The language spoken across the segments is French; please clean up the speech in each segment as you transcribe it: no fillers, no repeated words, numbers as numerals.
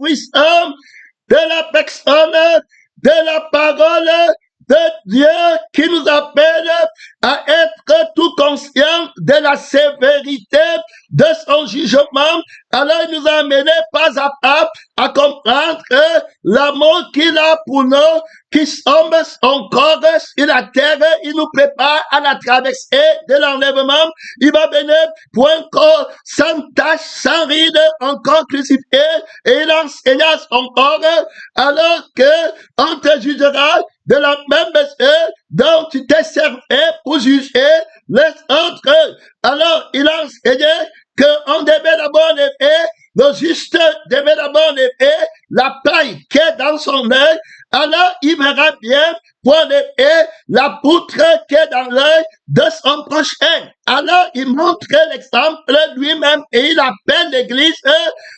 puissant de la personne, de la parole de Dieu qui nous appelle à être tout conscients de la sévérité de son jugement. Alors il nous a amené pas à pas à comprendre que l'amour qu'il a pour nous, qui sommes encore sur la terre, il nous prépare à la traversée de l'enlèvement. Il va venir pour un corps sans tache, sans ride, encore crucifié, et il enseignera son corps, alors que on te jugera de la même mesure dont tu t'es servi pour juger les autres. Alors, il a enseigné qu'on devait d'abord enlever, le juste devait d'abord enlever la paille qui est dans son œil. Alors, il verra bien pour enlever la poutre qui est dans l'œil de son prochain. Alors, il montre l'exemple lui-même et il appelle l'Église,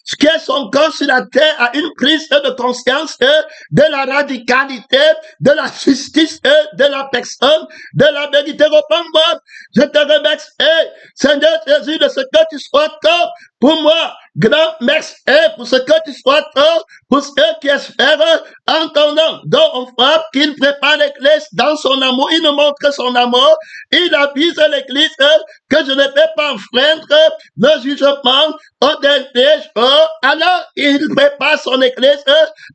ce qui est son corps sur la terre, à une prise de conscience de la radicalité, de la justice de la personne, de la vérité. Reprends-moi, je te remercie, Seigneur Jésus, de ce que tu sois tort pour moi. Grand merci pour ce que tu sois tort pour ceux qui espèrent en ton nom. Donc, on voit qu'il prépare l'Église dans son amour, il nous montre son amour, il avise l'Église que je ne vais pas enfreindre le jugement au dernier jour. Alors, il prépare son Église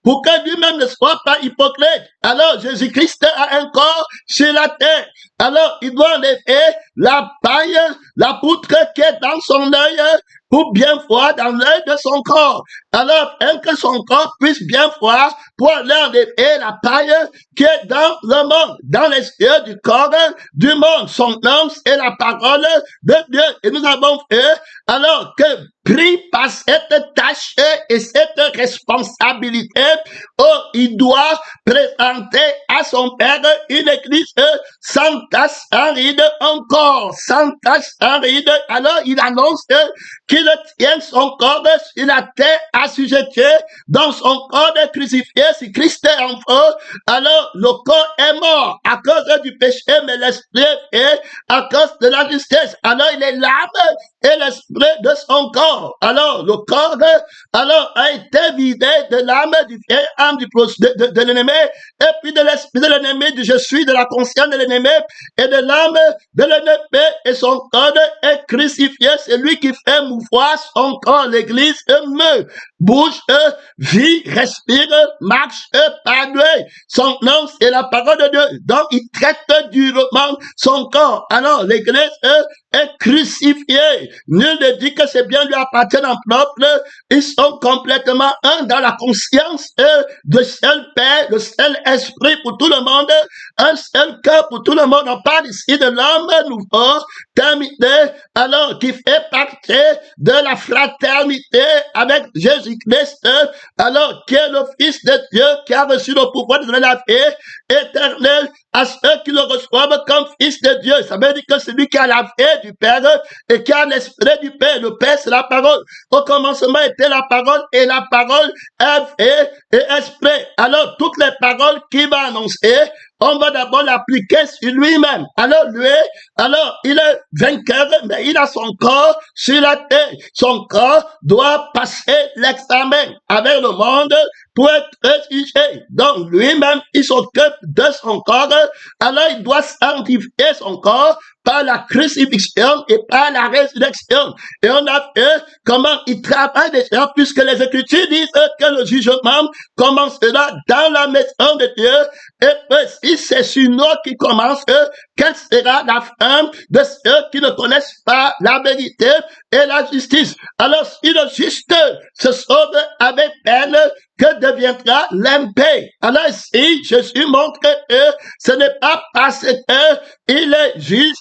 pour que lui-même ne soit pas hypocrite. Alors, Jésus-Christ a un corps sur la terre. Alors, il doit enlever la paille, la poutre qui est dans son œil, pour bien voir dans l'œil de son corps. Alors, afin que son corps puisse bien voir, pour aller enlever la paille qui est dans le monde, dans les yeux du corps du monde. Son nom, c'est la parole de Dieu. Et nous avons fait, alors que pris par cette tâche et cette responsabilité, il doit présenter à son Père une église sans tache, sans ride, encore sans tache, sans ride. Alors il annonce qu'il tient son corps sur la terre assujetti, dans son corps crucifié, si Christ est en feu, alors le corps est mort à cause du péché, mais l'esprit est à cause de la justice. Alors il est l'âme et l'esprit de son corps. Alors, le corps, alors, a été vidé de l'âme, du vieil âme de l'ennemi, et puis de l'esprit de l'ennemi, du je suis, de la conscience de l'ennemi, et de l'âme de l'ennemi, et son corps est crucifié. C'est lui qui fait mouvoir son corps. L'église meurt, bouge, vit, respire, marche, par nuit. Son nom, c'est la parole de Dieu. Donc, il traite durement son corps. Alors, l'église est crucifiée. Nul ne dit que c'est bien lui appartient en propre. Ils sont complètement un dans la conscience de seul Père, le seul esprit pour tout le monde, un seul cœur pour tout le monde. On parle ici de l'homme nouveau, terminé, alors qui fait partie de la fraternité avec Jésus-Christ, alors qui est le Fils de Dieu, qui a reçu le pouvoir de donner la vie éternelle à ceux qui le reçoivent comme Fils de Dieu. Ça veut dire que celui qui a la vie du Père et qui a l'esprit du Père. Le Père, c'est la parole. Au commencement était la parole et la parole est vie et esprit. Alors, toutes les paroles qu'il va annoncer, on va d'abord l'appliquer sur lui-même. Alors, lui, alors, il est vainqueur, mais il a son corps sur la terre. Son corps doit passer l'examen avec le monde pour être jugé. Donc, lui-même, il s'occupe de son corps. Alors, il doit sanctifier son corps par la crucifixion et par la résurrection. Et on a fait comment il travaille déjà, puisque les Écritures disent que le jugement commencera dans la maison de Dieu. Et si c'est sur nous qui commence, quelle sera la fin de ceux qui ne connaissent pas la vérité et la justice? Alors, si le juste se sauve avec peine, que deviendra l'impie? Alors ici, Jésus montre que ce n'est pas parce qu'il est juge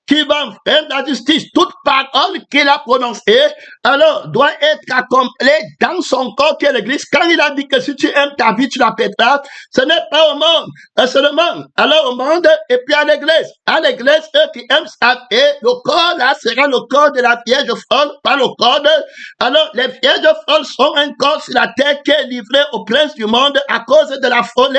qui va faire la justice. Toute parole qu'il a prononcée, alors, doit être accomplie dans son corps qui est l'Église. Quand il a dit que si tu aimes ta vie, tu la pèteras, ce n'est pas au monde, c'est le monde. Alors, au monde, et puis à l'Église. À l'Église, eux qui aiment sa vie, le corps là sera le corps de la Vierge folle, pas le corps de... Alors, les Vierges folles sont un corps sur la terre qui est livré au prince du monde à cause de la folie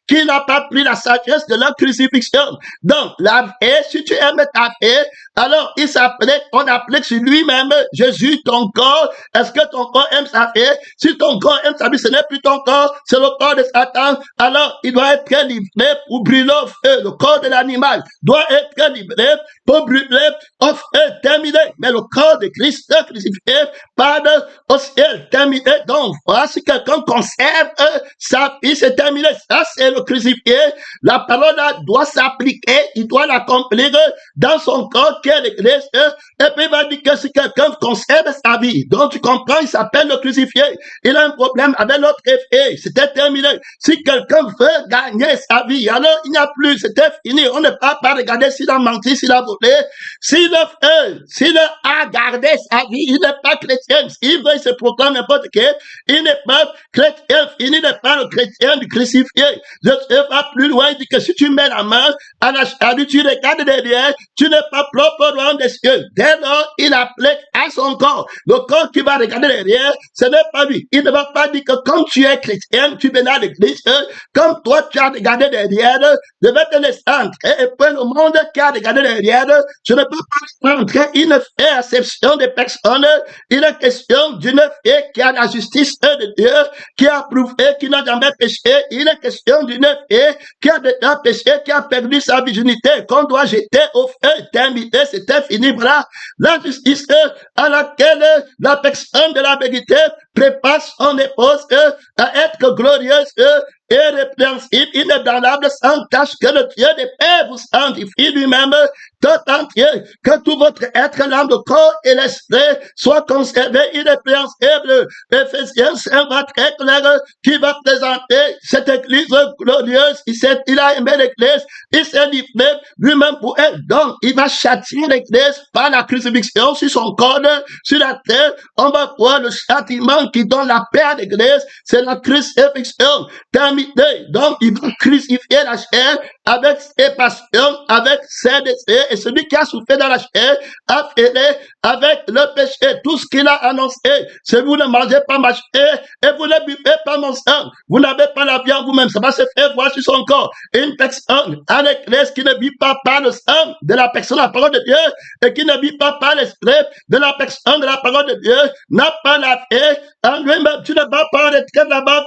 qui n'a pas pris la sagesse de la crucifixion. Donc, la vie, si tu aimes ta fait, alors il s'applique, on applique sur lui-même, Jésus, ton corps, est-ce que ton corps aime sa vie? Si ton corps aime sa vie, ce n'est plus ton corps, c'est le corps de Satan, alors il doit être livré pour brûler au feu. Le corps de l'animal doit être livré pour brûler au feu, terminé. Mais le corps de Christ crucifié, Pardon au ciel, terminé. Donc, voilà, si quelqu'un conserve sa vie, c'est terminé. Ça, c'est le crucifié. La parole là doit s'appliquer, il doit l'accomplir dans son corps qui est l'église. Et puis il va dire que si quelqu'un conserve sa vie, donc tu comprends, il s'appelle le crucifié. Il a un problème avec l'autre effet. C'était terminé. Si quelqu'un veut gagner sa vie, alors il n'y a plus, c'était fini. On ne peut pas regarder s'il a menti, s'il a volé. S'il a gardé sa vie, il n'est pas chrétien. S'il veut, il se proclame n'importe quel. Il n'est pas chrétien. Il n'est pas le chrétien du crucifié. Je vais plus loin. Il dit que si tu mets la main à la charrue, tu regardes derrière, tu n'es pas propre loin des cieux. Dès lors, il applique à son corps. Le corps qui va regarder derrière, ce n'est pas lui. Il ne va pas dire que comme tu es chrétien, tu viens à l'église, comme toi tu as regardé derrière, je vais te laisser entrer. Et puis le monde qui a regardé derrière, je ne peux pas entrer. Il ne fait exception de personne. Il est question d'une fille qui a la justice de Dieu, qui a prouvé qu'il n'a jamais péché. Il est question d'une fille qui a déjà péché, qui a perdu sa virginité, qu'on doit jeter au feu, terminé, c'était fini. Voilà la justice à laquelle la personne de la vérité prépare son épouse à être glorieuse et répréhensible, inébranlable, sans tâche, que le Dieu des Pères vous sanctifie lui-même tout entier, que tout votre être, l'âme, le corps et l'esprit soient conservés irrépréhensibles. Éphésiens 5 va très clair, qui va présenter cette église glorieuse. Il a aimé l'église, il s'est livré lui-même pour elle. Donc, il va châtier l'église par la crucifixion sur son corps, sur la terre. On va voir le châtiment qui donne la paix à l'église, c'est la crucifixion. Terminé. Donc, il va crucifier la chair avec ses passions, avec ses désirs, et celui qui a souffert dans la chair a fait avec le péché tout ce qu'il a annoncé. Si vous ne mangez pas ma chair et vous ne buvez pas mon sang, vous n'avez pas la vie en vous-même. Ça va se faire voir sur son corps. Une personne à l'église qui ne vit pas par le sang de la personne, la parole de Dieu, et qui ne vit pas par l'esprit de la personne de la parole de Dieu, n'a pas la paix en lui-même. Tu ne vas pas en retraite là-bas,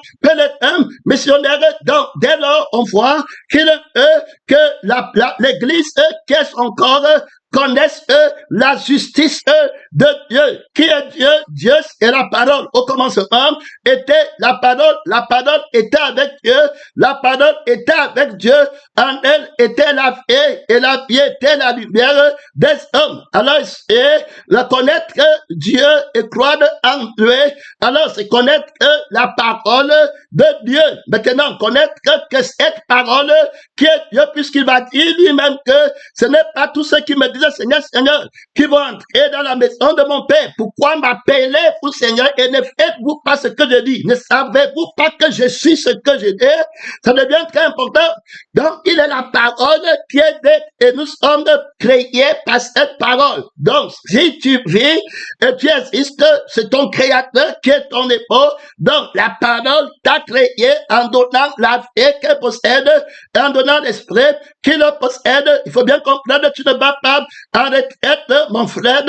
un missionnaire. Donc, dès lors, on voit que l'église, qui est son corps, connaissent la justice de Dieu. Qui est Dieu? Dieu, c'est la parole. Au commencement était la parole était avec Dieu, la parole était avec Dieu, en elle était la vie, et la vie était la lumière des hommes. Alors, c'est connaître Dieu et croire en Dieu, alors c'est connaître la parole de Dieu. Maintenant, connaître que cette parole qui est Dieu, puisqu'il va dire lui-même que ce n'est pas tous ceux qui me disent Seigneur, Seigneur, qui vont entrer dans la maison de mon Père. Pourquoi m'appelez-vous Seigneur et ne faites-vous pas ce que je dis? Ne savez-vous pas que je suis ce que je dis? Ça devient très important. Donc, il est la parole qui est d'être et nous sommes créés par cette parole. Donc, si tu vis et tu existes, c'est ton créateur qui est ton époux. Donc, la parole t'a créé en donnant la vie qu'elle possède, en donnant l'esprit qui le possède. Il faut bien comprendre, tu ne vas pas en retraite, mon frère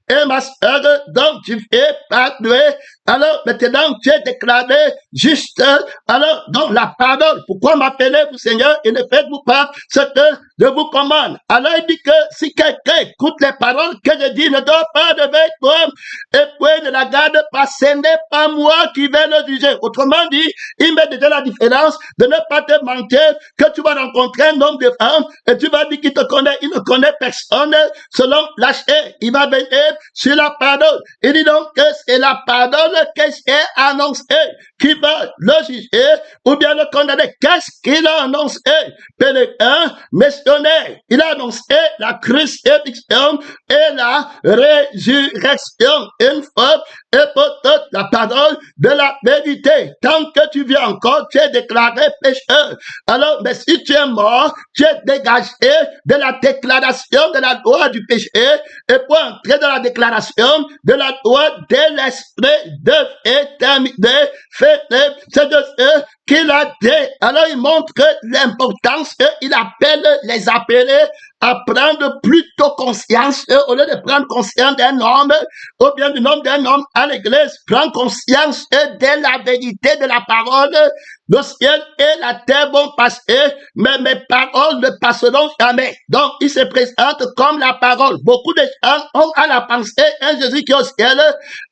et ma soeur, donc tu fais pas doué. Alors, maintenant, tu es déclaré juste. Alors, donc, la parole, pourquoi m'appelez-vous Seigneur et ne faites-vous pas ce que je vous commande? Alors, il dit que si quelqu'un écoute les paroles que je dis, ne doit pas devant toi, et puis ne la garde pas, ce n'est pas moi qui vais le juger. Autrement dit, il met déjà la différence de ne pas te mentir, que tu vas rencontrer un homme de femme, et tu vas dire qu'il te connaît, il ne connaît personne, selon la chair. Il va venir sur la parole. Il dit donc que c'est la parole qu'est-ce qu'il a annoncé, qui va le juger ou bien le condamner. Qu'est-ce qu'il a annoncé? Péléquin, missionnaire. Il a annoncé la crucifixion et la résurrection. Une fois et pour toute la parole de la vérité. Tant que tu vis encore, tu es déclaré pécheur. Alors, mais si tu es mort, tu es dégagé de la déclaration de la loi du péché et pour entrer dans la déclaration de la loi de l'esprit de éternité. C'est de ce qu'il a dit. Alors, il montre l'importance qu'il appelle les appelés à prendre plutôt conscience, au lieu de prendre conscience d'un homme, ou bien du nom d'un homme à l'église, prends conscience de la vérité de la parole. Le ciel et la terre vont passer, mais mes paroles ne passeront jamais. Donc, il se présente comme la parole. Beaucoup de gens ont à la pensée un Jésus qui est au ciel,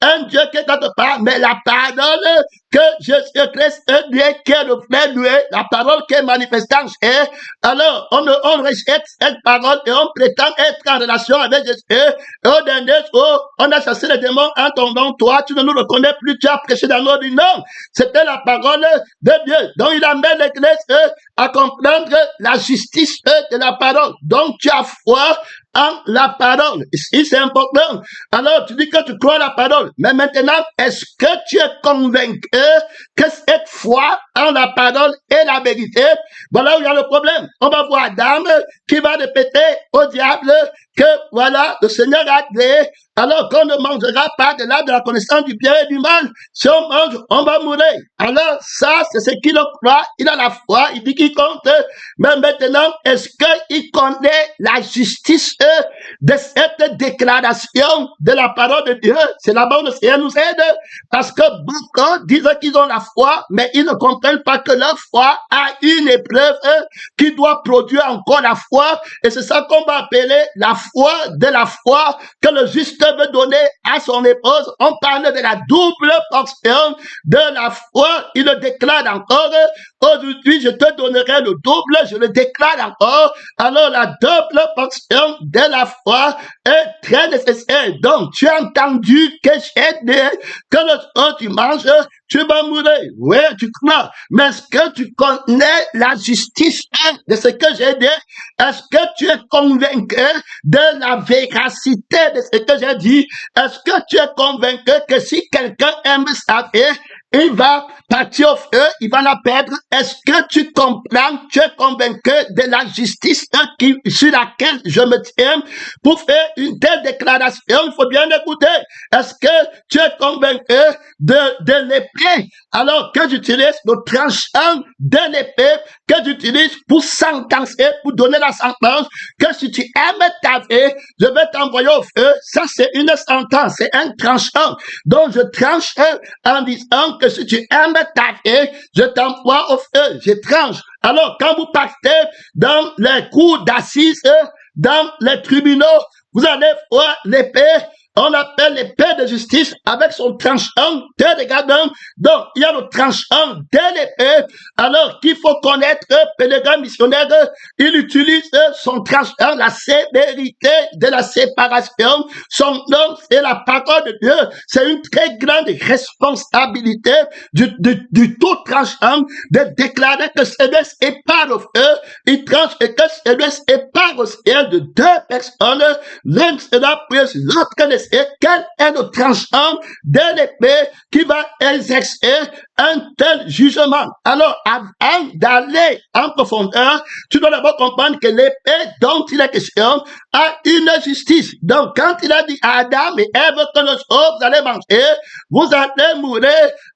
un Dieu qui est quelque part, mais la parole que Jésus-Christ est Dieu qui est le frère lui, la parole qui est manifestée en chair. Alors, on rejette cette parole et on prétend être en relation avec Jésus. Et au dernier jour, on a chassé les démons en ton nom. Toi, tu ne nous reconnais plus, tu as prêché dans nos vies. Non, c'était la parole de Dieu. Donc, il amène l'Église à comprendre la justice de la parole. Donc, tu as foi en la parole. Ici, c'est important. Alors, tu dis que tu crois la parole. Mais maintenant, est-ce que tu es convaincu que cette foi en la parole est la vérité? Voilà où il y a le problème. On va voir Adam qui va répéter au diable que, voilà, le Seigneur a dit, alors qu'on ne mangera pas de l'arbre de la connaissance du bien et du mal. Si on mange, on va mourir. Alors, ça, c'est ce qu'il croit. Il a la foi. Il dit qu'il compte. Mais maintenant, est-ce qu'il connaît la justice de cette déclaration de la parole de Dieu? C'est là-bas où le Seigneur nous aide. Parce que beaucoup disent qu'ils ont la foi, mais ils ne comprennent pas que leur foi a une épreuve qui doit produire encore la foi. Et c'est ça qu'on va appeler la foi de la foi que le juste veut donner à son épouse. On parle de la double portion de la foi. Il le déclare encore. Aujourd'hui, je te donnerai le double. Je le déclare encore. Alors, la double portion de la foi est très nécessaire. Donc, tu as entendu que j'ai dit que lorsque tu manges, tu vas mourir. Oui, tu crois. Mais est-ce que tu connais la justice de ce que j'ai dit? Est-ce que tu es convaincu de la véracité de ce que j'ai dit? Est-ce que tu es convaincu que si quelqu'un aime sa vie, il va partir au feu, il va la perdre? Est-ce que tu comprends, tu es convaincu de la justice sur laquelle je me tiens pour faire une telle déclaration? Il faut bien écouter. Est-ce que tu es convaincu de l'épée, alors que j'utilise le tranchant de l'épée que j'utilise pour sentencer, pour donner la sentence, que si tu aimes ta vie, je vais t'envoyer au feu? Ça, c'est une sentence, c'est un tranchant. Donc, je tranche en disant que si tu aimes ta vie, je t'envoie au feu, je tranche. Alors, quand vous partez dans les cours d'assises, dans les tribunaux, vous allez voir l'épée. On appelle l'épée de justice avec son tranchant de regardant. Donc, il y a le tranchant de l'épée. Alors qu'il faut connaître, pèlerin missionnaire, il utilise son tranchant, la sévérité de la séparation. Son nom, c'est la parole de Dieu. C'est une très grande responsabilité du tout tranchant de déclarer que Céleste est par au feu. Il tranche et que Céleste est par au ciel de deux personnes. L'un sera prise, l'autre laissé. Quel est le tranchant de l'épée qui va exercer un tel jugement? Alors, avant d'aller en profondeur, tu dois d'abord comprendre que l'épée dont il est question a une justice. Donc, quand il a dit à Adam et Ève que le jour vous allez manger, vous allez mourir.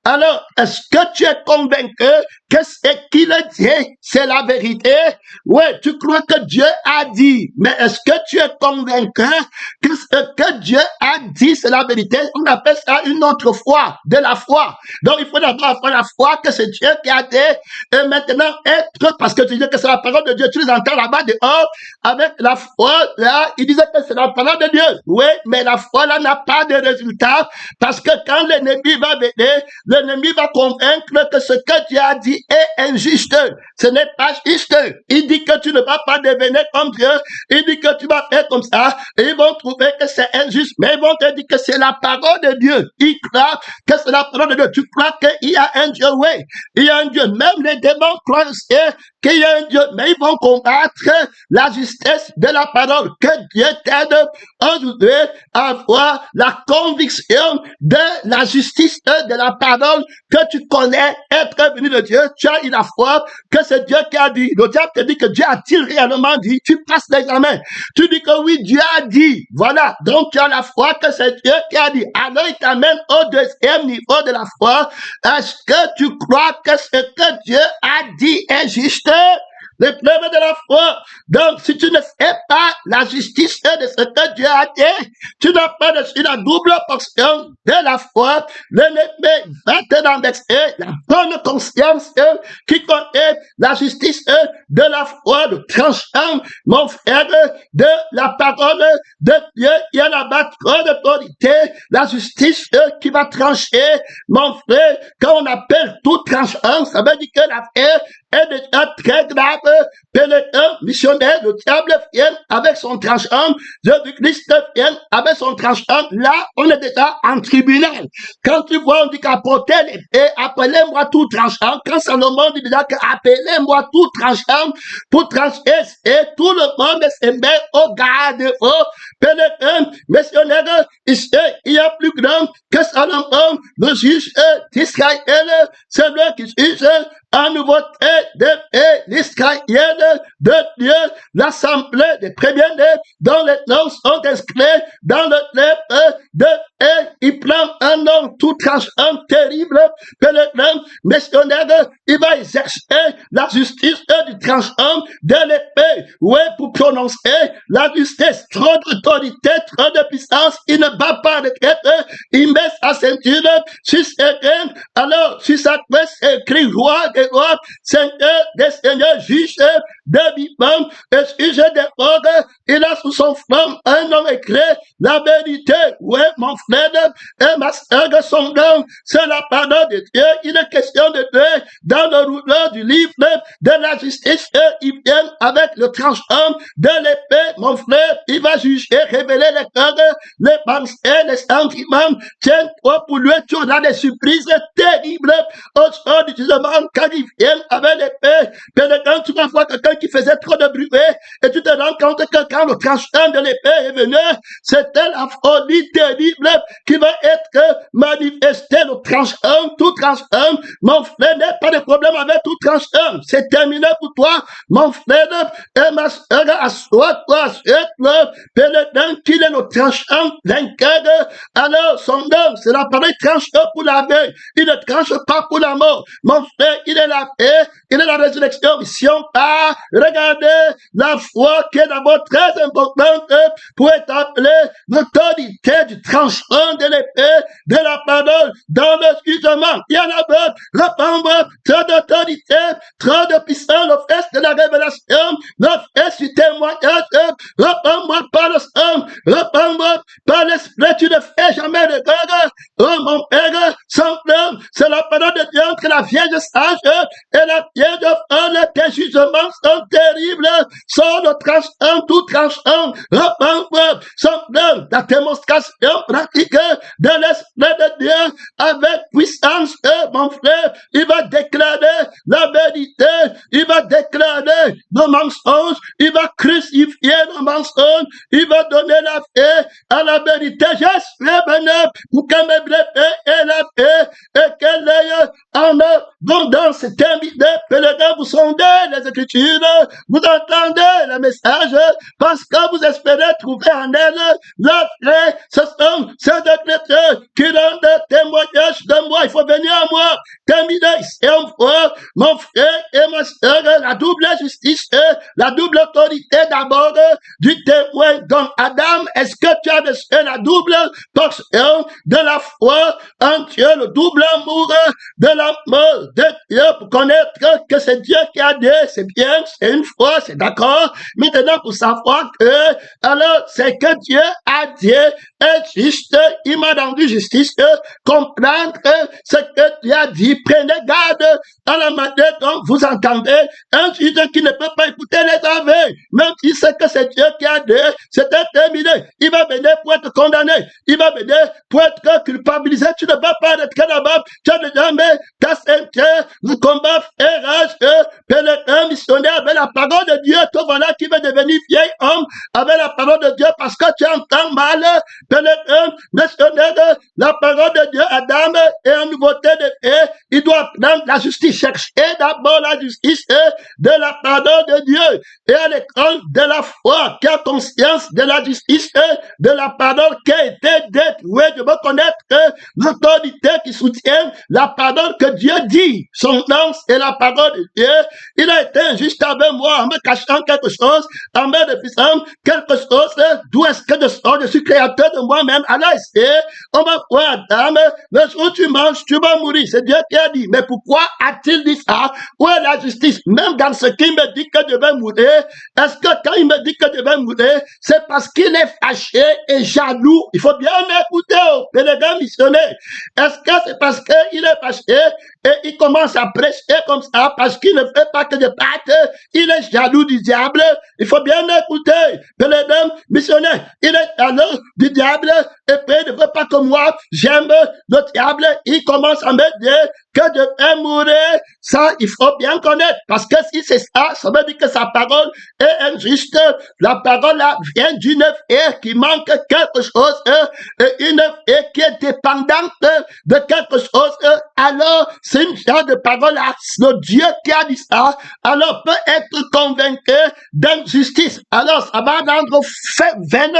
Alors, est-ce que tu es convaincu que ce qu'il a dit, c'est la vérité? Oui, tu crois que Dieu a dit, mais est-ce que tu es convaincu que ce que Dieu a dit, c'est la vérité? On appelle ça une autre foi, de la foi. Donc, il faut d'abord avoir la foi que c'est Dieu qui a dit, et maintenant être, parce que tu dis que c'est la parole de Dieu, tu les entends là-bas dehors, avec la foi, là, il disait que c'est la parole de Dieu. Oui, mais la foi, là, n'a pas de résultat, parce que quand l'ennemi va venir, l'ennemi va convaincre que ce que Dieu a dit est injuste. Ce n'est pas juste. Il dit que tu ne vas pas devenir comme Dieu. Il dit que tu vas faire comme ça. Et ils vont trouver que c'est injuste. Mais ils vont te dire que c'est la parole de Dieu. Ils croient que c'est la parole de Dieu. Tu crois qu'il y a un Dieu? Oui. Il y a un Dieu. Même les démons croient aussi qu'il y a un Dieu. Mais ils vont combattre la justesse de la parole. Que Dieu t'aide aujourd'hui à avoir la conviction de la justice de la parole que tu connais être venu de Dieu. Tu as eu la foi que c'est Dieu qui a dit. Le diable te dit que Dieu a-t-il réellement dit? Tu passes l'examen. Tu dis que oui, Dieu a dit. Voilà. Donc tu as la foi que c'est Dieu qui a dit. Alors il t'amène au deuxième niveau de la foi. Est-ce que tu crois que ce que Dieu a dit est juste? l'épreuve de la foi. Donc, si tu ne sais pas la justice de ce que Dieu a dit, tu n'as pas reçu la double portion de la foi. L'ennemi va te l'endexer, la bonne conscience qui connaît la justice de la foi, de tranchant, mon frère, de la parole de Dieu. Il y a la bataille d'autorité, la justice qui va trancher, mon frère. Quand on appelle tout tranchant, ça veut dire que l'affaire est déjà très grave. Pénétrant, missionnaire, le diable vient avec son tranchant, Jésus-Christ vient avec son tranchant. Là, on est déjà en tribunal. Quand tu vois, on dit qu'apportez l'épée, appelez-moi tout tranchant. Quand Salomon dit déjà qu'appelez-moi tout tranchant pour trancher, et tout le monde se met au garde. Pénétrant, missionnaire, ici, il y a plus grand que Salomon, le juge d'Israël, c'est lui qui juge en nouveauté de l'Israël de Dieu, l'assemblée des premiers-nés dont les noms sont inscrits dans le livre de et il prend un nom tout tranchant, terrible, pénétrant, missionnaire, il va exercer la justice du tranchant de l'épée. Oui, pour prononcer la justice, trop d'autorité, trop de puissance, il ne bat pas de tête, il met sa ceinture sur ses reins, alors sur sa tête écrit roi des rois, seigneur des seigneurs, juge de vivants et juge des rois, il a sous son front un nom écrit, la vérité. Oui, mon frère, et ma sœur, son nom, c'est la parole de Dieu. Il est question de Dieu dans le rouleau du livre de la justice. Il vient avec le tranchant de l'épée, mon frère. Il va juger, révéler les cœurs, les pensées, les sentiments. Tiens-toi pour lui, tu auras des surprises terribles au sort du jugement quand il vient avec l'épée. Quand tu vas voir quelqu'un qui faisait trop de bruit et tu te rends compte que quand le tranchant de l'épée est venu, c'était la folie terrible qui va être manifestée. Le tranchant, tout tranchant, mon frère, n'a pas de problème avec tout tranchant. C'est terminé pour toi, mon frère, et ma soeur, assois-toi, assieds-toi, pénétrant qu'il est le tranchant vainqueur. Alors, son nom, c'est la parole tranchant pour la vie. Il ne tranche pas pour la mort. Mon frère, il est la paix, il est la résurrection. Si on part, regardez la foi qui est d'abord très importante pour établir l'autorité du tranchant de l'épée, de la parole, dans le jugement. Il y en a d'autres, répandre trop d'autorité, trop de puissance, le fait de la révélation, le fait du témoignage, répandre par le sang, répandre par l'esprit, tu ne fais jamais de guerre. Oh mon père, sans flamme, c'est la parole de Dieu entre la vierge sage et la vierge folle, tes jugements sont terribles, sont le tranchant, tout tranchant, répandre sans flamme, la démonstration pratique de l'esprit de Dieu avec puissance, mon frère, il va déclarer la vérité, il va déclarer le mensonge, il va crucifier le mensonge, il va donner la paix à la vérité. Je suis venu pour que mes blessés aient la paix et qu'elle ait en abondance. C'est terminé, pèlerin, vous sondez les Écritures, vous entendez le message, parce que vous espérez trouver en elle la paix. Ce sont ces chrétiens qui rendent témoignage de moi. Il faut venir à moi. Terminé, et on voit mon frère et ma soeur, la double justice, la double autorité d'abord du témoin. Donc, Adam, est-ce que tu as reçu la double portion de la foi en Dieu, le double amour de l'amour de Dieu pour connaître que c'est Dieu qui a dit, c'est bien, c'est une foi, c'est d'accord. Maintenant, pour savoir que, alors, c'est que Dieu a dit est juste, il m'a rendu justice, comprendre ce que Dieu a dit, prenez garde à la manière dont vous entendez un juge qui ne peut pas écouter les aveux, même si c'est que c'est Dieu qui a dit, c'était terminé. Il va venir pour être condamné, il va venir pour être culpabilisé. Tu ne vas pas être là-bas, tu as déjà mis ta ceinture, le combat fait rage, pénétrant, missionnaire avec la parole de Dieu te voilà qui veut devenir vieil homme avec la parole de Dieu parce que tu entends mal. Missionnaire, la parole de Dieu, Adam est en nouveauté de vie. Il doit prendre la justice. Chercher d'abord la justice de la parole de Dieu. Et à l'école de la foi, qui a conscience de la justice de la parole qui a été dite. Oui, je veux connaître l'autorité qui soutient la parole que Dieu dit. Son nom, c'est la parole de Dieu. Il a été injuste avec moi en me cachant quelque chose, en me refusant quelque chose. D'où est-ce que je suis créateur de moi-même? Alors, on va voir, Adam, le jour où tu manges, tu vas mourir. C'est Dieu qui a dit. Mais pourquoi a-t-il dit ça? Où est la justice? Même dans ce qu'il me dit que je vais mourir, est-ce que quand il me dit que je vais mourir, c'est parce qu'il est fâché et jaloux? Il faut bien écouter, les gars missionnaires. Est-ce que c'est parce qu'il est fâché et il commence à prêcher comme ça parce qu'il ne fait pas que de battre? Il est jaloux du diable. Il faut bien écouter, les gars missionnaires. Il est jaloux du diable et puis il ne veut pas que moi, j'aime le diable. Il commence à me dire que je vais mourir. Ça, il faut bien connaître. Parce que si c'est ça, ça veut dire que sa parole est injuste. La parole là vient d'une fille qui manque quelque chose, une fille qui est dépendante de quelque chose. Alors, c'est une genre de parole là. Le Dieu qui a dit ça, alors peut être convaincu d'injustice. Alors, ça va rendre vaine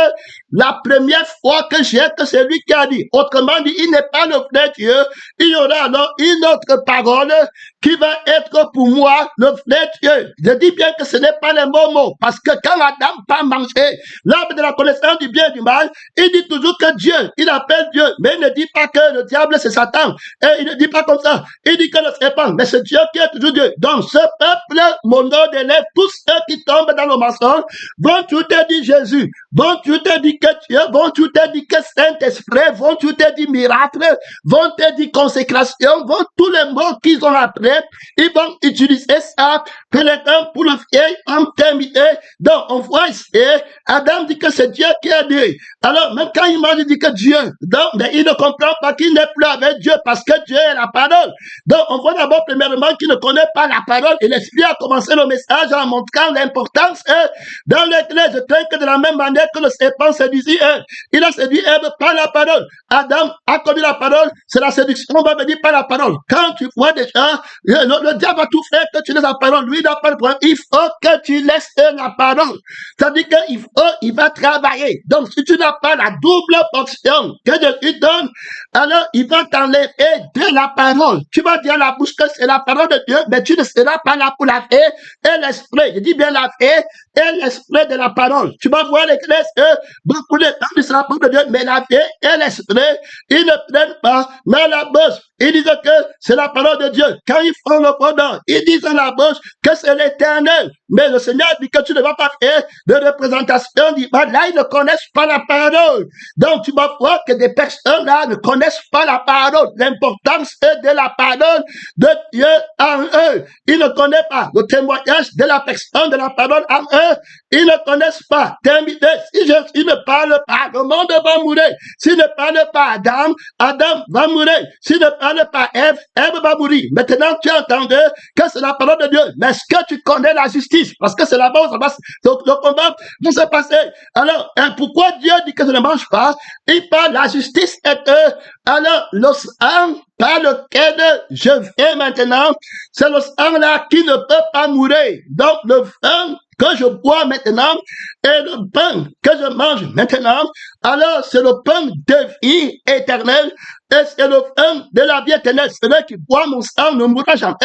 la première fois que j'ai que c'est lui qui a dit. Autrement dit, il n'est pas le vrai Dieu. Il y aura alors une autre parole qui va être pour moi le vrai Dieu. Je dis bien que ce n'est pas les bons mots, parce que quand Adam pas mangé l'arbre de la connaissance du bien et du mal, il dit toujours que Dieu, il appelle Dieu, mais il ne dit pas que le diable c'est Satan. Et il ne dit pas comme ça. Il dit que le serpent, mais c'est Dieu qui est toujours Dieu. Donc ce peuple, mon nom d'élève, tous ceux qui tombent dans le mensonge, vont tout te dire Jésus, vont tout te dire que Dieu, vont tout te dire que Saint-Esprit, vont tout te dire miracle, vont te dire consécration, vont tous les mots qu'ils ont appris, ils vont utiliser ça pour le vieil homme terminé. Donc, on voit ici, Adam dit que c'est Dieu qui a dit. Alors, même quand il mange, il dit que Dieu. Donc, mais il ne comprend pas qu'il n'est plus avec Dieu parce que Dieu est la parole. Donc, on voit d'abord, premièrement, qu'il ne connaît pas la parole et l'Esprit a commencé le message en montrant l'importance dans l'église. Je crains que de la même manière que le serpent séduisit, il a séduit Ève par la parole. Adam a connu la parole, c'est la séduction, on va venir par la parole. Quand tu vois déjà, le diable va tout faire que tu laisses la parole. Lui, il n'a pas le problème. Il faut que tu laisses la parole. C'est-à-dire qu'il va travailler. Donc, si tu n'as pas la double portion que Dieu lui donne, alors il va t'enlever de la parole. Tu vas dire à la bouche que c'est la parole de Dieu, mais tu ne seras pas là pour la vie et l'esprit. Je dis bien la vie et l'esprit de la parole. Tu vas voir l'église, beaucoup de temps, c'est la parole de Dieu, mais la vie et l'esprit, ils ne prennent pas, mais la bouche. Ils disent que c'est la parole de Dieu. Quand ils font le pardon, ils disent à la bouche que c'est l'éternel. Mais le Seigneur dit que tu ne vas pas faire de représentation du mal. Là, ils ne connaissent pas la parole. Donc, tu vas voir que des personnes là ne connaissent pas la parole. L'importance de la parole de Dieu en eux. Ils ne connaissent pas le témoignage de la personne de la parole en eux. Ils ne connaissent pas. Terminé. Si Jésus ne parle pas, le monde va mourir. S'il ne parle pas Adam, Adam va mourir. S'il ne parle pas Ève, Ève va mourir. Maintenant, tu entends que c'est la parole de Dieu. Mais est-ce que tu connais la justice? Parce que c'est là-bas où ça va, le combat va se passer. Alors, pourquoi Dieu dit que je ne mange pas? Il parle, la justice est alors, le sang par lequel je viens maintenant, c'est le sang là qui ne peut pas mourir. Donc, le vin que je bois maintenant et le pain que je mange maintenant, alors c'est le pain de vie éternelle et c'est le pain de la vie éternelle. Celui qui boit mon sang ne mourra jamais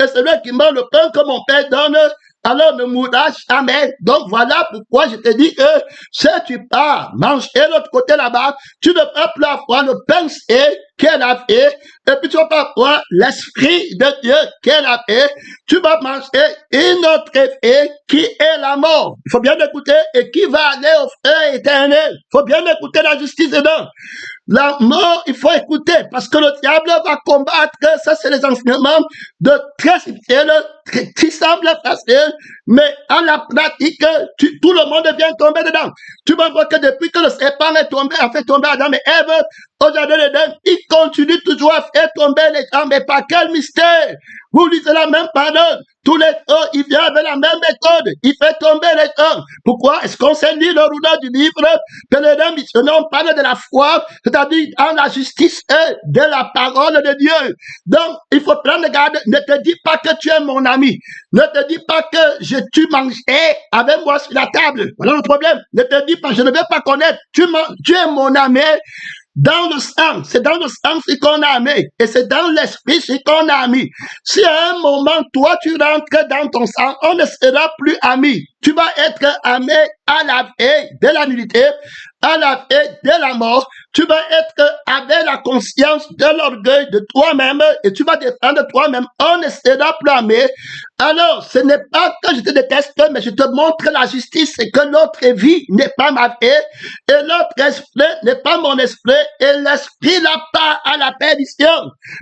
et celui qui mange le pain que mon Père donne, alors ne mourra jamais. Donc voilà pourquoi je te dis que si tu pars manger l'autre côté là-bas, tu ne peux plus avoir le pain qui est la vie, et puis tu vas pas avoir l'esprit de Dieu qui est la vie. Tu vas manger une autre vie qui est la mort. Il faut bien écouter et qui va aller au feu éternel. Il faut bien écouter la justice dedans. La mort, il faut écouter parce que le diable va combattre. Ça, c'est les enseignements de très subtils qui semblent faciles, mais en la pratique, tout le monde vient tomber dedans. Tu vas voir que depuis que le serpent est tombé, a fait tomber Adam et Ève, au jardin d'Éden, il continue toujours à faire tomber les gens. Mais par quel mystère? vous lisez la même parole. Tous les temps, il vient avec la même méthode. Il fait tomber les temps. Pourquoi est-ce qu'on s'est lu le rouleau du livre? Pèlerin missionnaire, on parle de la foi, c'est-à-dire en la justice et de la parole de Dieu. Donc, il faut prendre garde. Ne te dis pas que tu es mon ami. Ne te dis pas que tu mangeais avec moi sur la table. Voilà le problème. Ne te dis pas, je ne vais pas connaître. Tu es mon ami. Dans le sang, c'est dans le sang qu'on a mis, et c'est dans l'esprit qu'on a mis. Si à un moment, toi, tu rentres dans ton sang, on ne sera plus amis. Tu vas être ami à la veille de la nullité, à la veille de la mort. Tu vas être avec la conscience de l'orgueil de toi-même, et tu vas défendre toi-même. On ne sera plus amis. Alors, ce n'est pas que je te déteste, mais je te montre la justice, et que l'autre vie n'est pas ma vie, et l'autre esprit n'est pas mon esprit, et l'esprit n'a pas à la perdition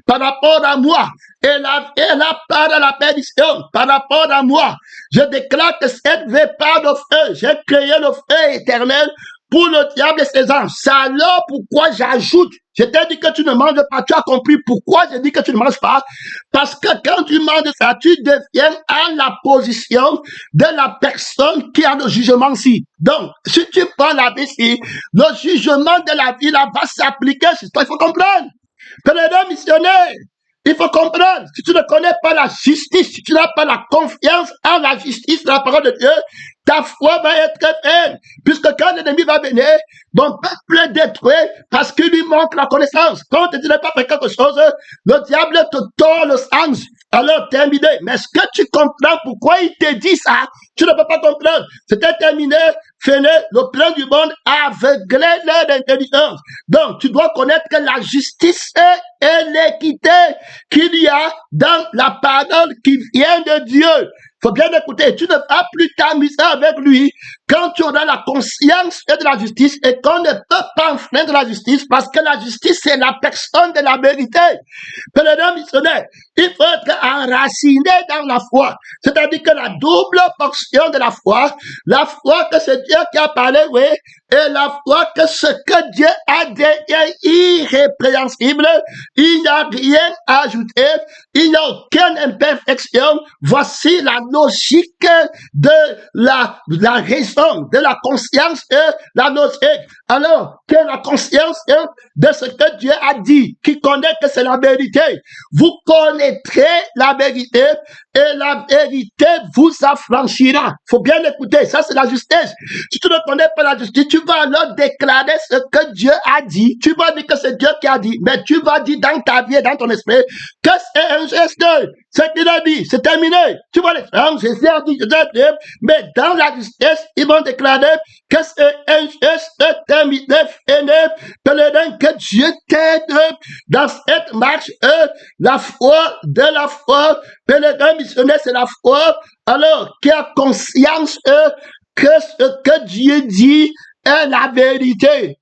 par rapport à moi, et la vie n'a pas à la perdition par rapport à moi. Je déclare que cette vie part de feu. J'ai créé le feu éternel pour le diable et ses anges. C'est alors pourquoi j'ajoute. Je t'ai dit que tu ne manges pas. Tu as compris pourquoi je dis que tu ne manges pas? Parce que quand tu manges ça, tu deviens à la position de la personne qui a le jugement-ci. Donc, si tu prends la vie ici, le jugement de la vie là va s'appliquer sur toi. Il faut comprendre. Pèlerin missionnaire, il faut comprendre. Si tu ne connais pas la justice, si tu n'as pas la confiance en la justice de la parole de Dieu, ta foi va être faible. Puisque quand l'ennemi va venir, mon peuple est détruit parce qu'il lui manque la connaissance. Quand on te dit de ne pas faire quelque chose, le diable te tord le sens. Alors, terminé. Mais est-ce que tu comprends pourquoi il te dit ça? Tu ne peux pas comprendre. C'était terminé. Fini. Le plan du monde a aveuglé leur intelligence. Donc, tu dois connaître que la justice et l'équité qu'il y a dans la parole qui vient de Dieu. Faut bien écouter, tu ne vas plus t'amuser avec lui quand tu auras la conscience de la justice et qu'on ne peut pas enfreindre la justice parce que la justice c'est la personne de la vérité. Pèlerin missionnaire, il faut être enraciné dans la foi. C'est-à-dire que la double portion de la foi que c'est Dieu qui a parlé, oui, et la foi que ce que Dieu a dit est irrépréhensible, il n'y a rien à ajouter, il n'y a aucune imperfection. Voici la logique de la raison, de la conscience et la logique. Alors, quelle est la conscience de ce que Dieu a dit, qui connaît que c'est la vérité? Vous connaîtrez la vérité et la vérité vous affranchira. Faut bien écouter, ça c'est la justice. Si tu ne connais pas la justice, tu vas alors déclarer ce que Dieu a dit. Tu vas dire que c'est Dieu qui a dit, mais tu vas dire dans ta vie et dans ton esprit que c'est un geste. Ce qu'il a dit, c'est terminé. Tu vas les faire, Jésus a dit, mais dans la justice, ils vont déclarer que c'est un geste terminé, fini. Pèlerin, que Dieu t'aide dans cette marche, la foi de la foi. Pèlerin missionnaire, c'est la foi. Alors, qui a conscience que ce que Dieu dit est la vérité,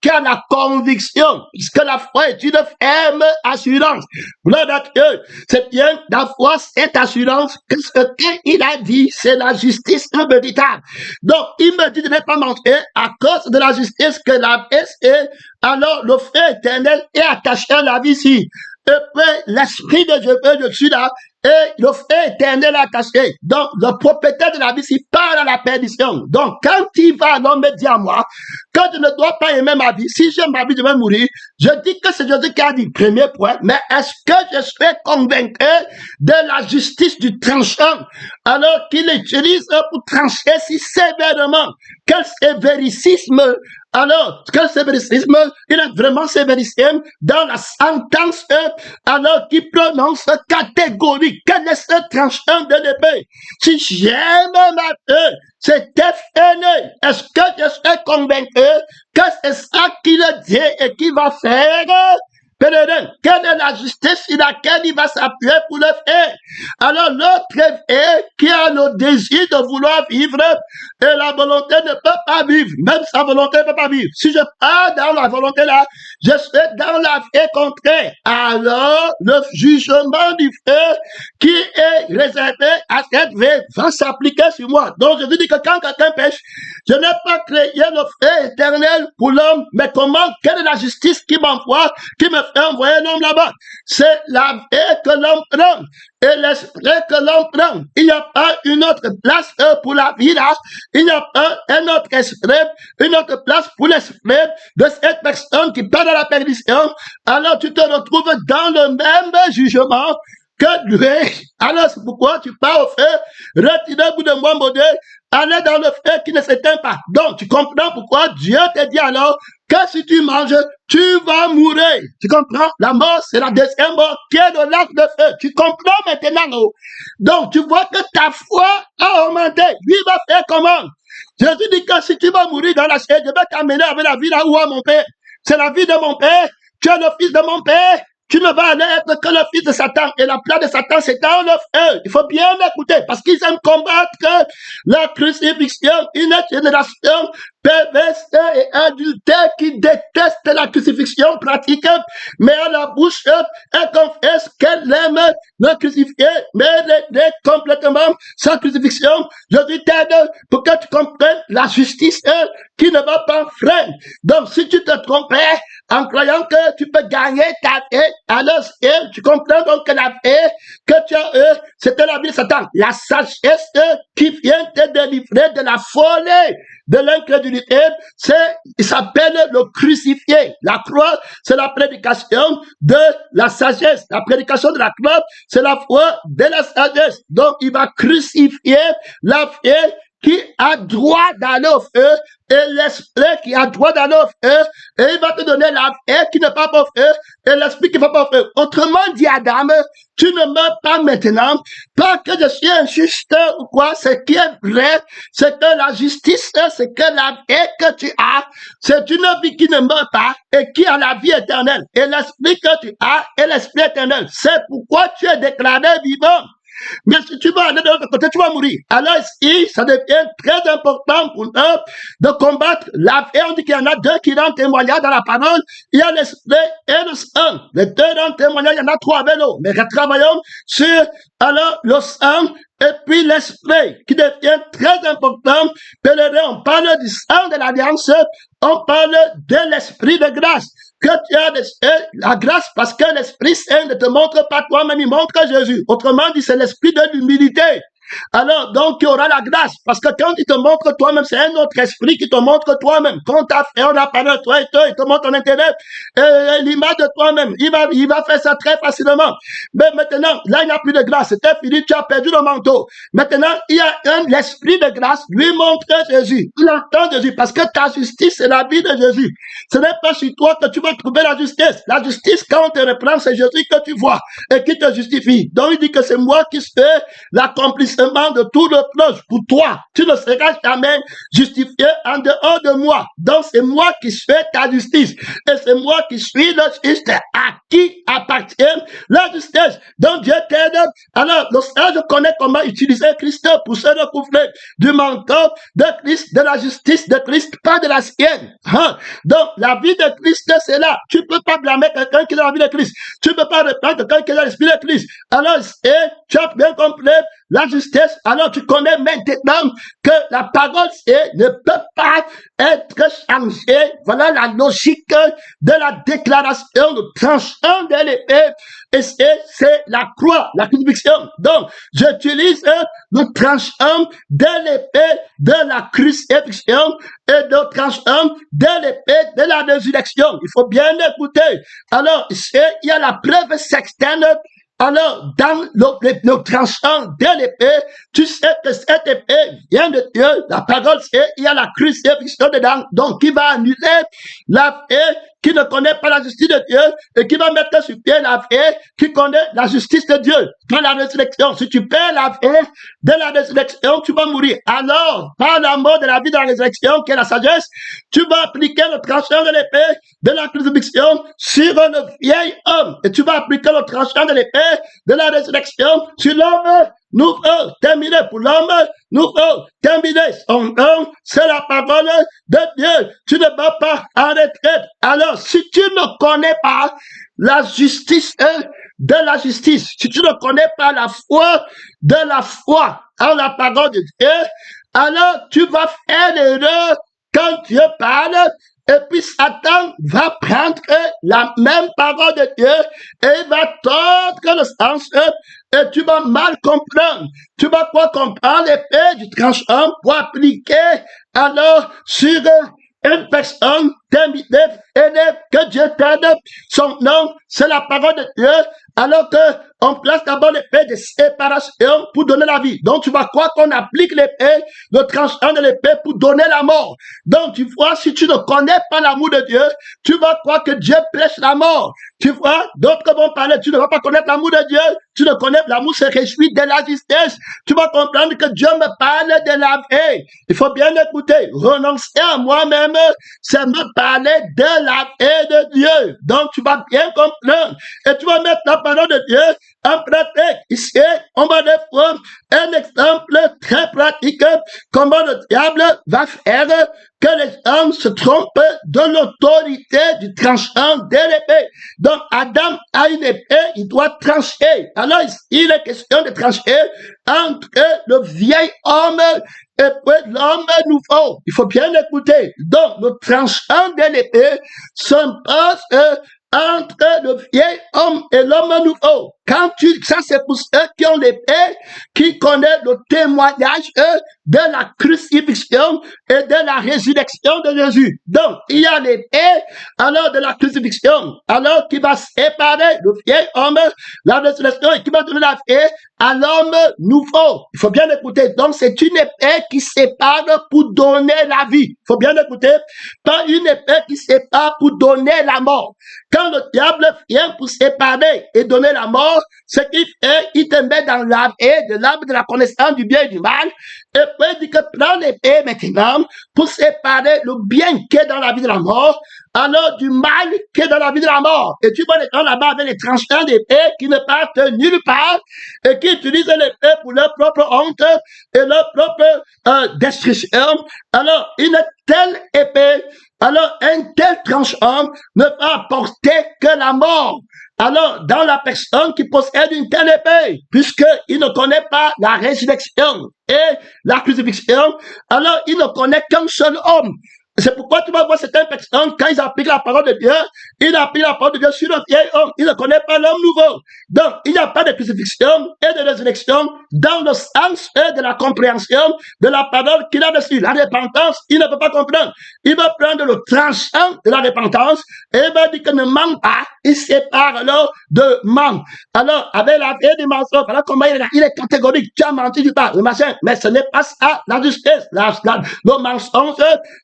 qui a la conviction, puisque la foi est une ferme assurance. Gloire à Dieu. C'est bien la foi, cette assurance que ce qu'il a dit, c'est la justice véritable. Donc, il me dit de ne pas manger à cause de la justice que la paix est. Alors, le feu éternel est attaché à la vie ici. Et puis, l'esprit de Dieu est dessus là. Et le feu éternel est attaché. Donc, le propriétaire de la vie, il part à la perdition. Donc, quand il va, l'homme me dit à moi, que je ne dois pas aimer ma vie, si j'aime ma vie, je vais mourir. Je dis que c'est Jésus qui a dit, premier point, mais est-ce que je serai convaincu de la justice du tranchant, alors qu'il utilise pour trancher si sévèrement? Quel sévéricisme! Alors, quel sévéricisme? Il est vraiment sévérissime dans la sentence, alors qu'il prononce catégorie. Quel est ce tranchant de l'épée? Si j'aime ma vie, c'est fini. Est-ce que je serai convaincu que c'est ça qu'il dit et qu'il va faire? Pèlerin, quelle est la justice sur laquelle il va s'appuyer pour le faire? Alors, l'autre est qui a le désir de vouloir vivre et la volonté ne peut pas vivre. Même sa volonté ne peut pas vivre. Si je pars dans la volonté là, je serai dans la vie contraire. Alors, le jugement du feu qui est réservé à cette vie va s'appliquer sur moi. Donc, je vous dis que quand quelqu'un pêche, je n'ai pas créé le feu éternel pour l'homme, mais comment, quelle est la justice qui m'envoie, qui me fait envoyer l'homme là-bas? C'est la vie que l'homme prend. et l'esprit que l'on prend. Il n'y a pas une autre place pour la vie là. Il n'y a pas un autre esprit, une autre place pour l'esprit de cette personne qui part dans la perdition. Alors tu te retrouves dans le même jugement que lui. Alors c'est pourquoi tu pars au feu, retirez vous de moi, mon Dieu, allez dans le feu qui ne s'éteint pas. Donc tu comprends pourquoi Dieu te dit alors que si tu manges, tu vas mourir. Tu comprends? La mort, c'est la deuxième mort qui est de l'arc de feu. Tu comprends maintenant, non? Donc tu vois que ta foi a augmenté. Lui va faire comment? Jésus dit que si tu vas mourir dans la chair, je vais t'amener avec la vie là où est mon Père. C'est la vie de mon Père. Tu es le fils de mon Père. Tu ne vas aller être que le fils de Satan. Et la place de Satan, c'est dans le feu. Il faut bien écouter parce qu'ils aiment combattre la crucifixion. Une génération perverse et adultère qui déteste la crucifixion pratique, mais à la bouche, elle confesse qu'elle aime le crucifié, mais elle est complètement sans crucifixion. Je t'aide pour que tu comprennes la justice qui ne va pas freiner. Donc, si tu te trompais en croyant que tu peux gagner ta vie, alors tu comprends donc que la vie que tu as c'était la vie de Satan. La sagesse qui vient te délivrer de la folie, de l'incrédulité, il s'appelle le crucifié. La croix, c'est la prédication de la sagesse. La prédication de la croix, c'est la foi de la sagesse. Donc, il va crucifier la vie qui a droit d'aller au feu et l'esprit qui a droit d'aller au feu, et il va te donner la vie qui ne va pas au feu et l'esprit qui ne va pas au feu. Autrement dit, Adam, tu ne meurs pas maintenant, pas que je suis injuste ou quoi. Ce qui est vrai, c'est que la justice, c'est que la vie que tu as, c'est une vie qui ne meurt pas et qui a la vie éternelle. Et l'esprit que tu as est l'esprit éternel. C'est pourquoi tu es déclaré vivant. Mais si tu vas aller de l'autre côté, tu vas mourir. Alors ici, ça devient très important pour nous de combattre la vie. On dit qu'il y en a deux qui rendent témoignage dans la parole. Il y a l'esprit et le sang. Les deux rendent témoignage, il y en a trois avec l'eau. Mais retravaillons sur alors le sang et puis l'esprit qui devient très important. On parle du sang de l'alliance, on parle de l'esprit de grâce. Que tu as la grâce parce que l'Esprit Saint ne te montre pas toi-même, il montre Jésus. Autrement dit, c'est l'esprit de l'humilité. Alors, donc, il y aura la grâce. Parce que quand il te montre toi-même, c'est un autre esprit qui te montre toi-même. Quand t'as fait, on a parlé de toi et toi, il te montre ton intérêt, l'image de toi-même. Il va faire ça très facilement. Mais maintenant, là, il n'y a plus de grâce. C'était fini, tu as perdu le manteau. Maintenant, il y a l'esprit de grâce, lui montre Jésus. Il entend Jésus parce que ta justice, c'est la vie de Jésus. Ce n'est pas sur toi que tu vas trouver la justice. La justice, quand on te reprend, c'est Jésus que tu vois et qui te justifie. Donc, il dit que c'est moi qui fais l'accomplissement de tout le proche pour toi. Tu ne seras jamais justifié en dehors de moi. Donc, c'est moi qui fais ta justice. Et c'est moi qui suis le juste à qui appartient la justice. Donc, Dieu t'aide. Alors, je connais comment utiliser Christ pour se recouvrer du manteau de Christ, de la justice de Christ, pas de la sienne. Donc, la vie de Christ, c'est là. Tu ne peux pas blâmer quelqu'un qui est dans la vie de Christ. Tu ne peux pas reprendre quelqu'un qui est dans l'esprit de Christ. Alors, tu as bien compris la justice. Alors, tu connais maintenant que la parole ne peut pas être changée. Voilà la logique de la déclaration, de tranchant de l'épée. Et c'est la croix, la crucifixion. Donc, j'utilise le tranchant de l'épée de la crucifixion et le tranchant de l'épée de la résurrection. Il faut bien écouter. Alors, il y a la preuve certaine. Alors, dans le tranchant de l'épée, tu sais que cette épée vient de Dieu. La parole, il y a la crucifixion dedans. Donc, qui va annuler la paix, qui ne connaît pas la justice de Dieu, et qui va mettre sur pied la paix, qui connaît la justice de Dieu. Dans la résurrection, si tu perds la paix de la résurrection, tu vas mourir. Alors, par la mort de la vie de la résurrection, qui est la sagesse, tu vas appliquer le tranchant de l'épée de la crucifixion sur le vieil homme. Et tu vas appliquer le tranchant de l'épée de la résurrection sur l'homme nouveau, terminé pour l'homme nouveau, terminé. Son nom, c'est la parole de Dieu. Tu ne vas pas en retraite. Alors, si tu ne connais pas la justice de la justice, si tu ne connais pas la foi de la foi en la parole de Dieu, alors tu vas faire l'erreur quand Dieu parle Et puis Satan va prendre la même parole de Dieu et il va tordre le sens et tu vas mal comprendre. Tu vas pas comprendre l'épée du tranchant pour appliquer alors sur une personne élève que Dieu t'aide. Son nom, c'est la parole de Dieu. Alors que on place d'abord l'épée de séparation pour donner la vie. Donc tu vas croire qu'on applique l'épée, le tranchant de l'épée pour donner la mort. Donc tu vois, si tu ne connais pas l'amour de Dieu, tu vas croire que Dieu prêche la mort. Tu vois, d'autres vont parler, tu ne vas pas connaître l'amour de Dieu. Tu ne connais l'amour, se réjouit de la justesse. Tu vas comprendre que Dieu me parle de la vie. Il faut bien écouter. Renoncer à moi-même, c'est me parler de la vie de Dieu. Donc tu vas bien comprendre. Et tu vas mettre la parole de Dieu en pratique. Ici, on va défendre un exemple très pratique. Comment le diable va faire que les hommes se trompent de l'autorité du tranchant de l'épée. Donc, Adam a une épée, il doit trancher. Alors, ici, il est question de trancher entre le vieil homme et puis l'homme nouveau. Il faut bien écouter. Donc, le tranchant de l'épée s'impose entre le vieil homme et l'homme nouveau. Ça c'est pour ceux qui ont l'épée, qui connaissent le témoignage de la crucifixion et de la résurrection de Jésus. Donc, il y a l'épée, alors de la crucifixion, alors qui va séparer le vieil homme, la résurrection, et qui va donner la vie à l'homme nouveau. Il faut bien écouter. Donc, c'est une épée qui sépare pour donner la vie. Il faut bien écouter. Pas une épée qui sépare pour donner la mort. Quand le diable vient pour séparer et donner la mort, ce qu'il fait, il te met dans l'arbre de l'arbre de la connaissance du bien et du mal. Et puis il dit que prends l'épée maintenant pour séparer le bien qui est dans la vie de la mort, alors du mal qui est dans la vie de la mort. Et tu vois les gens là-bas avec les tranchants d'épée qui ne partent nulle part et qui utilisent l'épée pour leur propre honte et leur propre destruction. Alors une telle épée, alors un tel tranchant ne va apporter que la mort. Alors, dans la personne qui possède une telle épée, puisqu'il ne connaît pas la résurrection et la crucifixion, alors il ne connaît qu'un seul homme. C'est pourquoi tu vas voir certaines personnes, quand ils appliquent la parole de Dieu, ils appliquent la parole de Dieu sur le vieil homme. Ils ne connaissent pas l'homme nouveau. Donc, il n'y a pas de crucifixion et de résurrection dans le sens de la compréhension de la parole qu'il a dessus. La repentance, il ne peut pas comprendre. Il va prendre le tranchant de la repentance et il va dire que ne ment pas. Il sépare alors de ment. Alors, avec la vie du mensonge, voilà comment il est catégorique. Tu as menti, tu parles, le machin. Mais ce n'est pas ça, la justice. Le mensonge,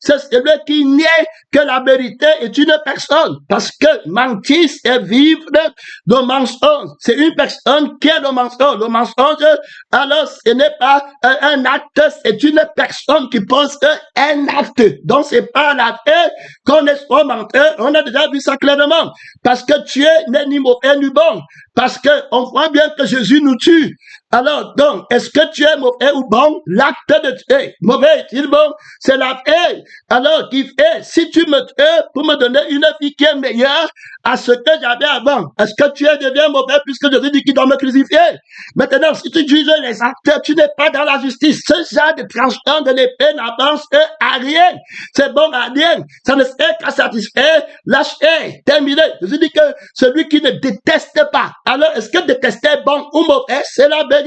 c'est celui qui nie que la vérité est une personne. Parce que mentir, c'est vivre de mensonge. C'est une personne qui est le mensonge. Le mensonge, alors ce n'est pas un acte, c'est une personne qui pose un acte. Donc c'est pas la fait qu'on est soit menteur. On a déjà vu ça clairement. Parce que Dieu n'est ni mauvais ni bon. Parce que on voit bien que Jésus nous tue. Alors, donc, est-ce que tu es mauvais ou bon? L'acte de Dieu, mauvais, est-il bon? C'est la paix. Alors, qui fait, si tu me tues pour me donner une vie qui est meilleure à ce que j'avais avant, est-ce que tu es devenu mauvais puisque Jésus dit qu'il doit me crucifier? Maintenant, si tu juges les actes, tu n'es pas dans la justice. Ce genre de tranchant de l'épée n'avance à rien. C'est bon à rien. Ça ne sert qu'à satisfaire la chair. Terminé. Jésus dit que celui qui ne déteste pas. Alors, est-ce que détester bon ou mauvais, c'est la vérité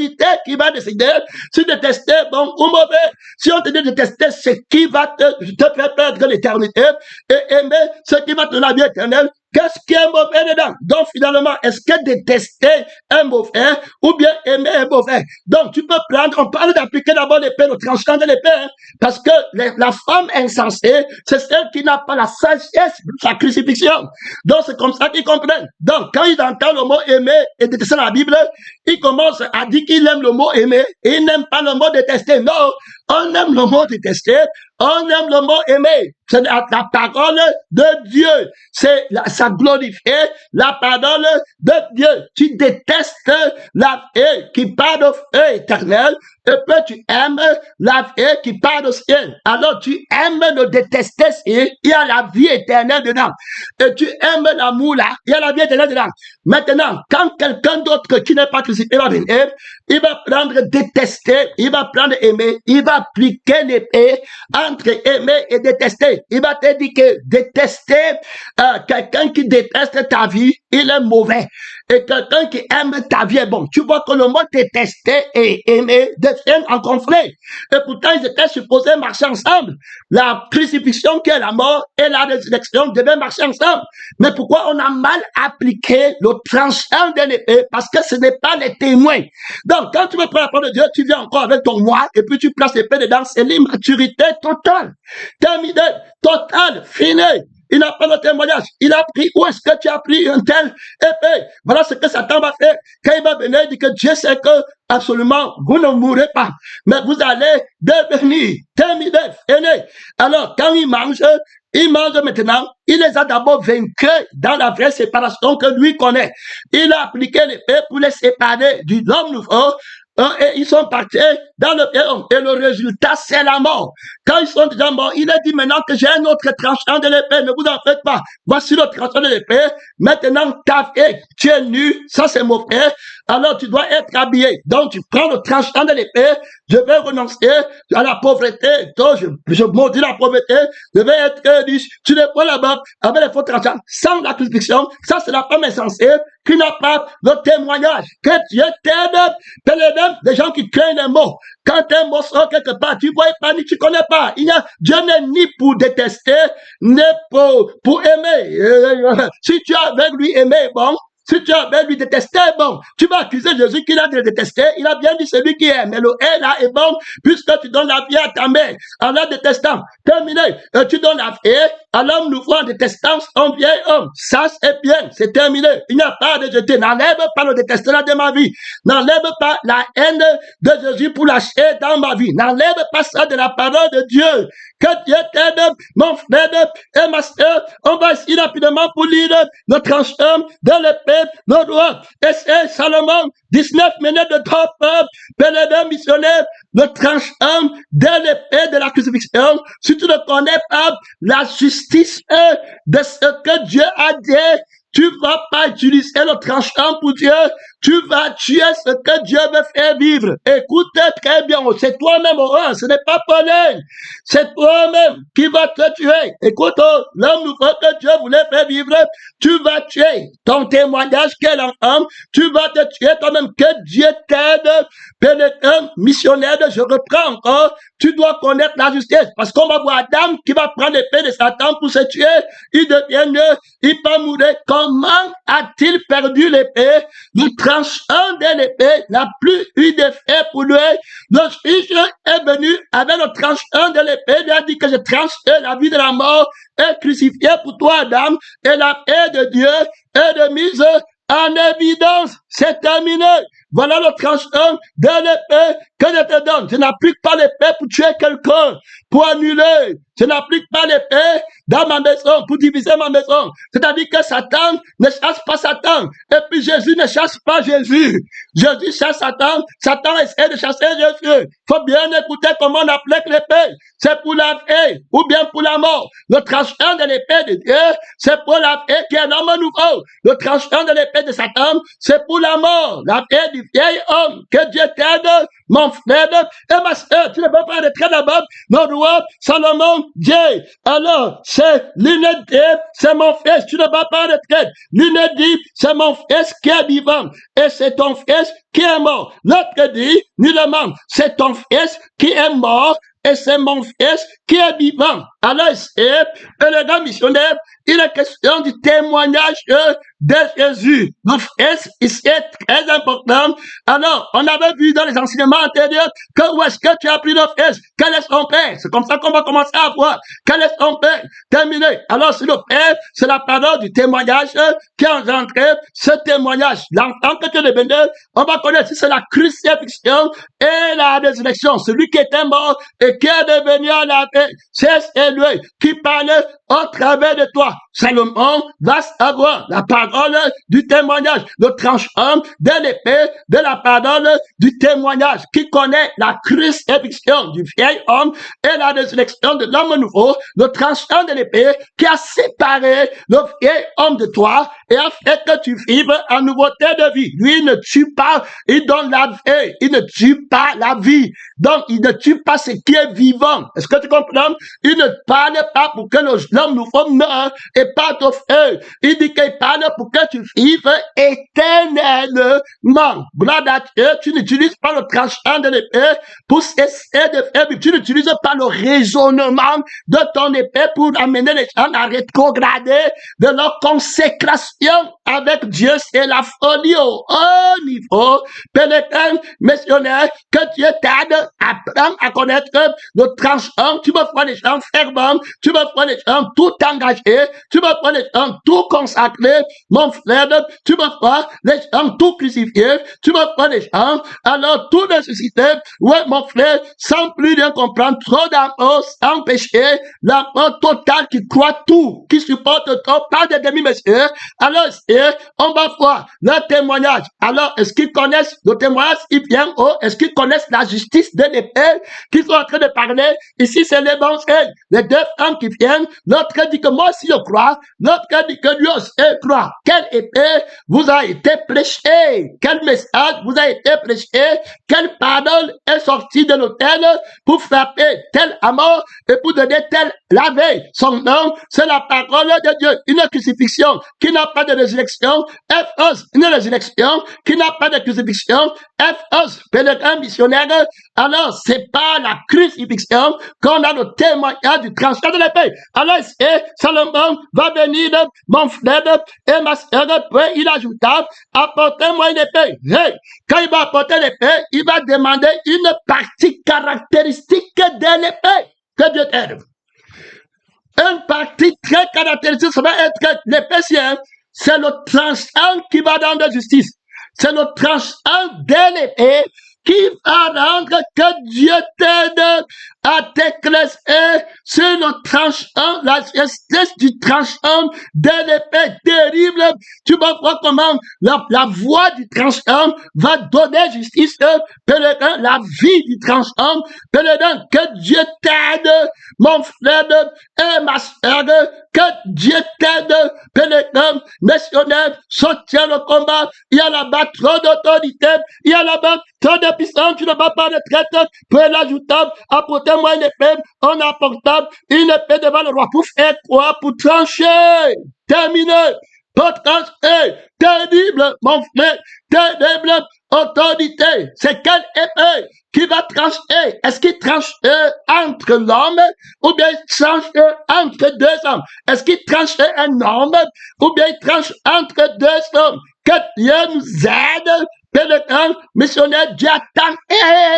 qui va décider si détester bon ou mauvais. Si on te dit détester ce qui va te faire perdre l'éternité et aimer ce qui va te donner la vie éternelle, qu'est-ce qui est mauvais dedans? Donc, finalement, est-ce que détester un mauvais ou bien aimer un mauvais? Donc, tu peux prendre, on parle d'appliquer d'abord l'épée, le tranchant de l'épée, hein, parce que la femme insensée, c'est celle qui n'a pas la sagesse de sa crucifixion. Donc, c'est comme ça qu'ils comprennent. Donc, quand ils entendent le mot aimer et détester dans la Bible, ils commencent à dire qu'ils aiment le mot aimer et ils n'aiment pas le mot détester. Non, on aime le mot détester, on aime le mot aimer. C'est la parole de Dieu. C'est ça glorifier la parole de Dieu. Tu détestes la haie qui parle de feu éternel Et puis tu aimes la vie qui part au ciel. Alors tu aimes le détester, il y a la vie éternelle dedans. Et tu aimes l'amour là, il y a la vie éternelle dedans. Maintenant, quand quelqu'un d'autre qui n'est pas crucifié va venir, il va prendre détester, il va prendre aimer, il va appliquer l'épée entre aimer et détester. Il va te dire que détester, quelqu'un qui déteste ta vie, il est mauvais. Et quelqu'un qui aime ta vie est bon. Tu vois que le mot détester et aimer deviennent en conflit. Et pourtant, ils étaient supposés marcher ensemble. La crucifixion qui est la mort et la résurrection devaient marcher ensemble. Mais pourquoi on a mal appliqué le tranchant de l'épée? Parce que ce n'est pas les témoins. Donc, quand tu me prends la parole de Dieu, tu viens encore avec ton moi et puis tu places l'épée dedans. C'est l'immaturité totale. Terminé, totale, fini. Il n'a pas de témoignage. Il a pris, où est-ce que tu as pris un tel épée? Voilà ce que Satan va faire. Quand il va venir, il dit que Dieu sait que, absolument, vous ne mourrez pas. Mais vous allez devenir terminé, fini. Alors, quand il mange maintenant, il les a d'abord vaincus dans la vraie séparation que lui connaît. Il a appliqué l'épée pour les séparer du l'homme nouveau. Et ils sont partis dans le péon. Et le résultat, c'est la mort. Quand ils sont déjà morts, il a dit maintenant que j'ai un autre tranchant de l'épée. Ne vous en faites pas. Voici le tranchant de l'épée. Maintenant, tu es nu. Ça, c'est mauvais. Alors, tu dois être habillé. Donc, tu prends le tranchant de l'épée. Je vais renoncer à la pauvreté. Donc, je maudis la pauvreté. Je vais être riche. Tu ne prends là-bas avec les faux tranchants. Sans la crucifixion. Ça, c'est la femme insensée qui n'a pas le témoignage. Que Dieu t'aide. Des gens qui craignent les mots. Quand un mot sort quelque part, tu vois pas ni tu connais pas. Dieu n'est ni pour détester, ni pour aimer. Si tu as avec lui aimé, bon. Si tu as avec lui détesté, bon, tu vas accuser Jésus qu'il a de détester. Il a bien dit celui qui aime. Mais le haine là est bon, puisque tu donnes la vie à ta mère en la détestant. Terminé. Tu donnes la vie à l'homme nouveau en détestant un vieil homme. Ça, c'est bien. C'est terminé. Il n'y a pas de jeter. N'enlève pas le détestement de ma vie. N'enlève pas la haine de Jésus pour lâcher dans ma vie. N'enlève pas ça de la parole de Dieu. Que Dieu t'aide, mon frère et ma soeur. On va ici rapidement pour lire le tranchant de l'épée, le droit. Et c'est Salomon, 19 minutes de top, pèlerin missionnaire, le tranchant de l'épée de la crucifixion. Si tu ne connais pas la justice de ce que Dieu a dit, tu vas pas utiliser le tranchant pour Dieu. Tu vas tuer ce que Dieu veut faire vivre. Écoute très bien. C'est toi-même, ce n'est pas Pauline. C'est toi-même qui va te tuer. Écoute, l'homme nouveau que Dieu voulait faire vivre, tu vas tuer ton témoignage qu'est l'enfant. Tu vas te tuer toi-même. Que Dieu t'aide. Pénétrant, missionnaire, je reprends encore. Tu dois connaître la justice. Parce qu'on va voir Adam qui va prendre l'épée de Satan pour se tuer. Il devient mieux. Il va mourir. Comment a-t-il perdu l'épée? Le tranchant de l'épée n'a plus eu d'effet pour lui. Le Fils est venu avec le tranchant de l'épée. Il a dit que je tranche la vie de la mort est crucifié pour toi, Adam. Et la paix de Dieu est de mise en évidence. C'est terminé. Voilà le tranchant de l'épée que je te donne. Je n'applique pas l'épée pour tuer quelqu'un, pour annuler. Je n'applique pas l'épée dans ma maison pour diviser ma maison. C'est-à-dire que Satan ne chasse pas Satan. Et puis Jésus ne chasse pas Jésus. Jésus chasse Satan. Satan essaie de chasser Jésus. Faut bien écouter comment on applique l'épée. C'est pour la vie ou bien pour la mort. Le tranchant de l'épée de Dieu, c'est pour la vie qui est l'homme nouveau. Le tranchant de l'épée de Satan, c'est pour la mort. La vie du vieil homme. Que Dieu t'aide, mon frère et ma soeur. Tu ne peux pas rentrer là-bas. Mon roi, Salomon, Dieu. Alors, c'est l'inédit, c'est mon fils. Tu ne vas pas rentrer. L'inédit, c'est mon fils qui est vivant. Et c'est ton fils qui est mort. L'autre dit, nullement, c'est ton fils qui est mort. Et c'est mon fils qui est vivant. Alors, c'est le grand missionnaire. Il est question du témoignage de Jésus. Le fils, ici est très important. Alors, on avait vu dans les enseignements antérieurs que où est-ce que tu as pris le fils? Quel est son père? C'est comme ça qu'on va commencer à voir. Quel est son père? Terminé. Alors, c'est le père, c'est la parole du témoignage qui a engendré ce témoignage. L'enfant que tu es devenu, on va connaître si c'est la crucifixion et la résurrection. Celui qui était mort et qui est devenu à la vie, c'est lui qui parlait au travers de toi, Salomon va avoir la parole du témoignage, le tranchant de l'épée de la parole du témoignage, qui connaît la crucifixion du vieil homme et la résurrection de l'homme nouveau, le tranchant de l'épée qui a séparé le vieil homme de toi et a fait que tu vives en nouveauté de vie. Lui ne tue pas, il donne la vie, il ne tue pas la vie. Donc, il ne tue pas ce qui est vivant. Est-ce que tu comprends? Il ne parle pas pour que l'homme nouveau meure et parte au feu. Il dit qu'il parle pour que tu vives éternellement. Gloire à Dieu, tu n'utilises pas le tranchant de l'épée pour cesser de faire vivre. Tu n'utilises pas le raisonnement de ton épée pour amener les gens à rétrograder de leur consécration avec Dieu. C'est la folie au haut niveau. Pèlerin, missionnaire, que Dieu t'aide à apprendre à connaître le tranchant. Tu me vois les gens fervents, tu me vois les gens tout engagés, tu me vois les gens tout consacrés, mon frère, tu me vois les gens tout crucifiés, tu me vois les gens, alors tout nécessité, ouais, mon frère, sans plus rien comprendre, trop d'amour, sans péché, l'amour total qui croit tout, qui supporte tout, pas de demi-mesures. Alors, on va voir le témoignage. Alors, est-ce qu'ils connaissent le témoignage? Il vient haut. Est-ce qu'ils connaissent la justice de l'épée qu'ils sont en train de parler? Ici, c'est l'évangile. Les deux femmes qui viennent, l'autre dit que moi aussi je crois, l'autre dit que lui aussi croit. Quelle épée vous a été prêchée? Quel message vous a été prêché? Quelle parole est sortie de l'autel pour frapper tel à mort et pour donner tel la veille? Son nom, c'est la parole de Dieu. Une crucifixion qui n'a pas de résurrection, F11, une résurrection qui n'a pas de crucifixion, F11, pèlerin missionnaire. Alors, c'est pas la crucifixion qu'on a le témoignage du tranchant de l'épée. Alors, Salomon va venir, mon frère et ma soeur, puis il ajouta, apportez-moi une épée. Hey, quand il va apporter l'épée, il va demander une partie caractéristique de l'épée. Que Dieu t'aide. Une partie très caractéristique, ça va être l'épée, c'est le tranchant qui va dans la justice. C'est le tranchant de l'épée qui va rendre que Dieu t'aide à t'éclaircer sur le tranchant, la justice du tranchant de l'épée terrible. Tu vas voir comment la voix du tranchant va donner justice, pèlerin, la vie du tranchant, pèlerin, que Dieu t'aide, mon frère et ma soeur, que Dieu t'aide, pèlerin, missionnaire, sortir le combat. Il y a là-bas trop d'autorité, il y a là-bas trop de puissance, tu ne vas pas retraite, peu l'ajoutable, apportez-moi une épée, on apportable, une épée devant le roi, pour faire quoi? Pour trancher, terminer, pour trancher, terrible, mon frère, terrible, autorité, c'est quelle épée qui va trancher? Est-ce qu'il tranche entre l'homme ou bien il tranche entre deux hommes? Est-ce qu'il tranche un homme ou bien il tranche entre deux hommes? Que Dieu nous aide, pèlerin, missionnaire, Dieu a tant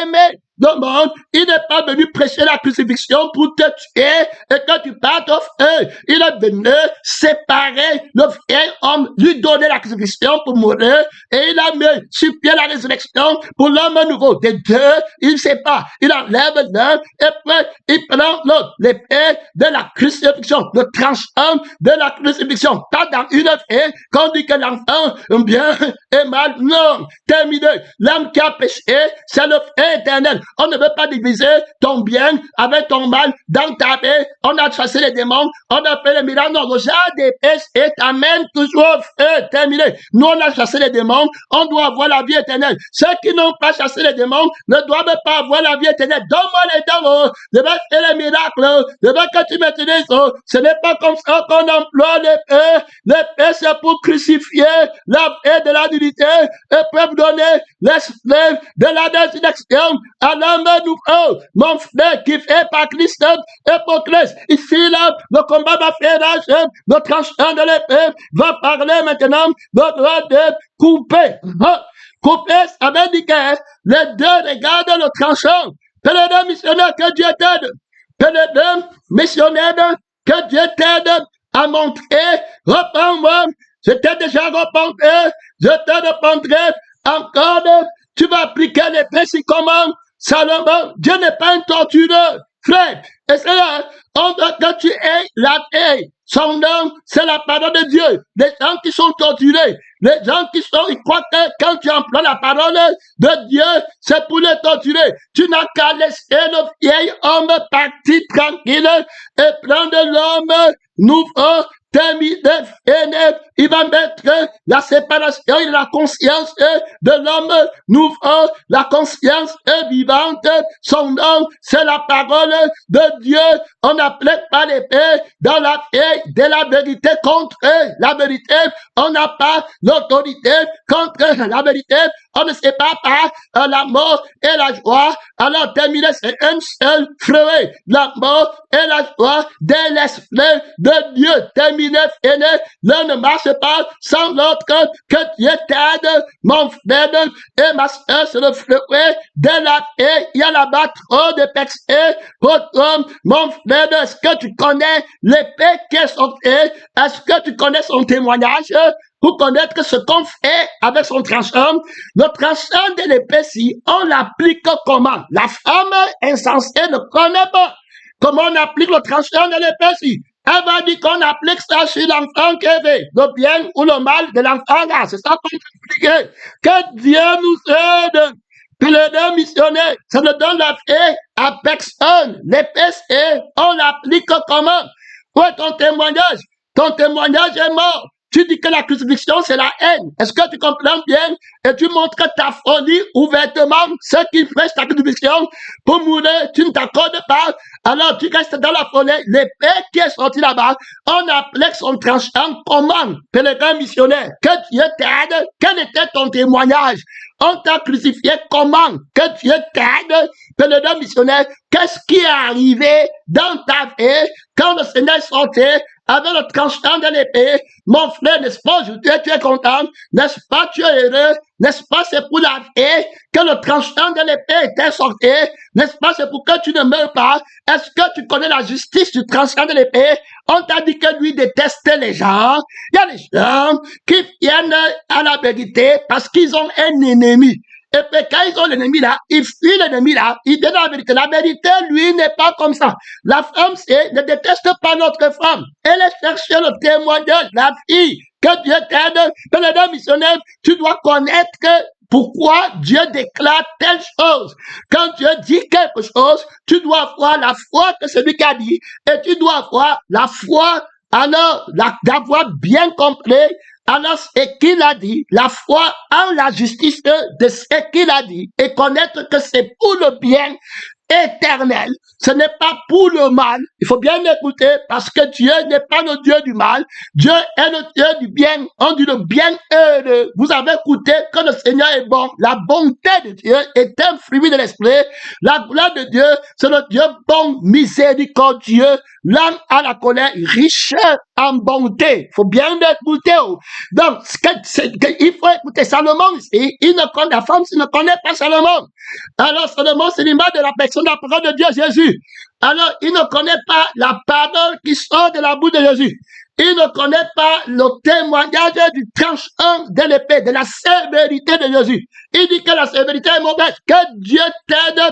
aimé le monde. Il n'est pas venu prêcher la crucifixion pour te tuer et que tu partes au feu. Il est venu séparer le vieil homme, lui donner la crucifixion pour mourir et il a mis sur pied la résurrection pour l'homme nouveau. Des deux, il ne sait pas. Il enlève l'un et puis il prend l'autre. L'épée de la crucifixion, le tranchant de la crucifixion. Pas dans une épée qu'on dit que l'enfant bien et mal. Non, terminé. L'homme qui a péché, c'est le feu éternel. On ne veut pas diviser ton bien avec ton mal dans ta paix. On a chassé les démons, on a fait les miracles. Non, le genre d'épée et t'amène toujours au feu. Terminé. Nous, on a chassé les démons, on doit avoir la vie éternelle. Ceux qui n'ont pas chassé les démons ne doivent pas avoir la vie éternelle. Donne-moi les dons, je vais faire les miracles, je veux que tu m'utilises. Ce n'est pas comme ça qu'on emploie l'épée. L'épée, c'est pour crucifier la paix de la dignité et pour donner l'esclave de la résurrection à l'homme nouveau, mon frère qui fait par Christ et pour Christ. Ici, là, le combat va faire rage, le tranchant de l'épée va parler maintenant, le droit de couper. Couper, ça veut dire que les deux regardent le tranchant. Pèlerin missionnaire, que Dieu t'aide. Pèlerin missionnaire, que Dieu t'aide à montrer, reprends-moi, je t'ai déjà repenti, je te répondrai encore, tu vas appliquer l'épée si comment? Salomon, Dieu n'est pas un tortureur, frère. Et c'est là, On veut que tu aies la paix. Son nom, c'est la parole de Dieu. Les gens qui sont torturés, les gens ils croient que quand tu emploies la parole de Dieu, c'est pour les torturer. Tu n'as qu'à laisser le vieil homme partir tranquille et prendre l'homme nouveau. Il va mettre la séparation et la conscience de l'homme nouveau. La conscience est vivante. Son nom, c'est la parole de Dieu. On n'applique pas l'épée dans la paix de la vérité contre la vérité. On n'a pas l'autorité contre la vérité. On ne sait pas par la mort et la joie. Alors terminé, c'est un seul fruit. La mort et la joie de l'esprit de Dieu. Terminé, fini. L'un ne marche pas sans l'autre. Que Dieu t'aide, mon frère et ma soeur, c'est le fruit de la paix. Il y a là-bas trop de personnes. Pour toi, mon frère, est-ce que tu connais l'épée qui est sortie? Est-ce que tu connais son témoignage? Pour connaître ce qu'on fait avec son tranchant, le tranchant de l'épée, si on l'applique comment? La femme insensée ne connaît pas comment on applique le tranchant de l'épée, si. Elle va dire qu'on applique ça sur l'enfant qui est le bien ou le mal de l'enfant là. C'est ça qu'on va expliquer. Que Dieu nous aide. Puis les deux missionnaires, ça ne donne la paix à personne. L'épée, c'est on l'applique comment? Où est ton témoignage? Ton témoignage est mort. Tu dis que la crucifixion, c'est la haine. Est-ce que tu comprends bien? Et tu montres ta folie ouvertement, ce qui fait ta crucifixion pour mourir, tu ne t'accordes pas. Alors tu restes dans la folie. L'épée qui est sortie là-bas, on applique son tranchant comment? Pèlerin missionnaire, que Dieu t'aide. Quel était ton témoignage? On t'a crucifié comment? Que Dieu t'aide. Pèlerin missionnaire, qu'est-ce qui est arrivé dans ta vie quand le Seigneur sortait avec le tranchant de l'épée? Mon frère, n'est-ce pas, tu es content? N'est-ce pas, tu es heureux? N'est-ce pas, c'est pour la vie que le tranchant de l'épée était sorti? N'est-ce pas, c'est pour que tu ne meurs pas? Est-ce que tu connais la justice du tranchant de l'épée? On t'a dit que lui détestait les gens. Il y a des gens qui viennent à la vérité parce qu'ils ont un ennemi. Et puis quand ils ont l'ennemi là, ils fuient l'ennemi là, ils donnent la vérité. La vérité, lui, n'est pas comme ça. La femme, ne déteste pas notre femme. Elle est cherchée le témoignage, la fille. Que Dieu t'aide. Que les deux missionnaires, tu dois connaître pourquoi Dieu déclare telle chose. Quand Dieu dit quelque chose, tu dois avoir la foi que celui qui a dit. Et tu dois avoir la foi, alors, d'avoir bien compris. Alors, ce qu'il a dit, la foi en la justice de ce qu'il a dit, et connaître que c'est pour le bien éternel. Ce n'est pas pour le mal. Il faut bien écouter parce que Dieu n'est pas le Dieu du mal. Dieu est le Dieu du bien. On dit le bien heureux. Vous avez écouté que le Seigneur est bon. La bonté de Dieu est un fruit de l'esprit. La gloire de Dieu, c'est le Dieu bon, miséricordieux, lent à la colère, riche en bonté. Il faut bien écouter. Donc, il faut écouter Salomon ici. La femme ne connaît pas Salomon. Alors, Salomon, c'est l'image de la personne de la parole de Dieu, Jésus. Alors, il ne connaît pas la parole qui sort de la bouche de Jésus. Il ne connaît pas le témoignage du tranchant de l'épée, de la sévérité de Jésus. Il dit que la sévérité est mauvaise. Que Dieu t'aide,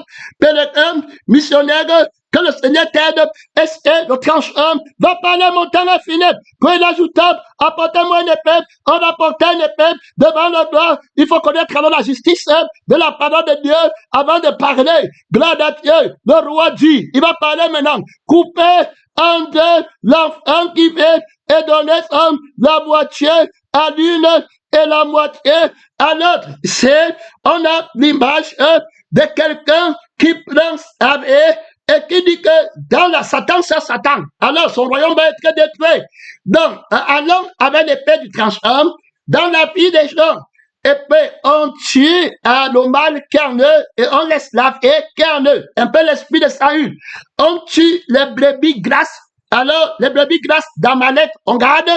pèlerin, missionnaire, que le Seigneur t'aide. Est-ce que le tranchant va parler mon temps infini? Puis il ajouta, apportez-moi une épée. On apportait une épée devant le doigt. Il faut connaître alors la justice de la parole de Dieu avant de parler. Gloire à Dieu. Le roi dit, il va parler maintenant. Coupez en deux l'enfant qui vit et donner la moitié à l'une et la moitié à l'autre. On a l'image de quelqu'un qui prend sa vie et qui dit que dans la Satan, c'est Satan. Alors son royaume va être détruit. Donc, allons avec l'épée du tranchant dans la vie des gens. Et puis, on tue le mal qui est en eux et on laisse la vie qui est en eux. Un peu l'esprit de Saül. On tue les brebis grasses. Alors, les brebis grasses d'Amalek, on garde.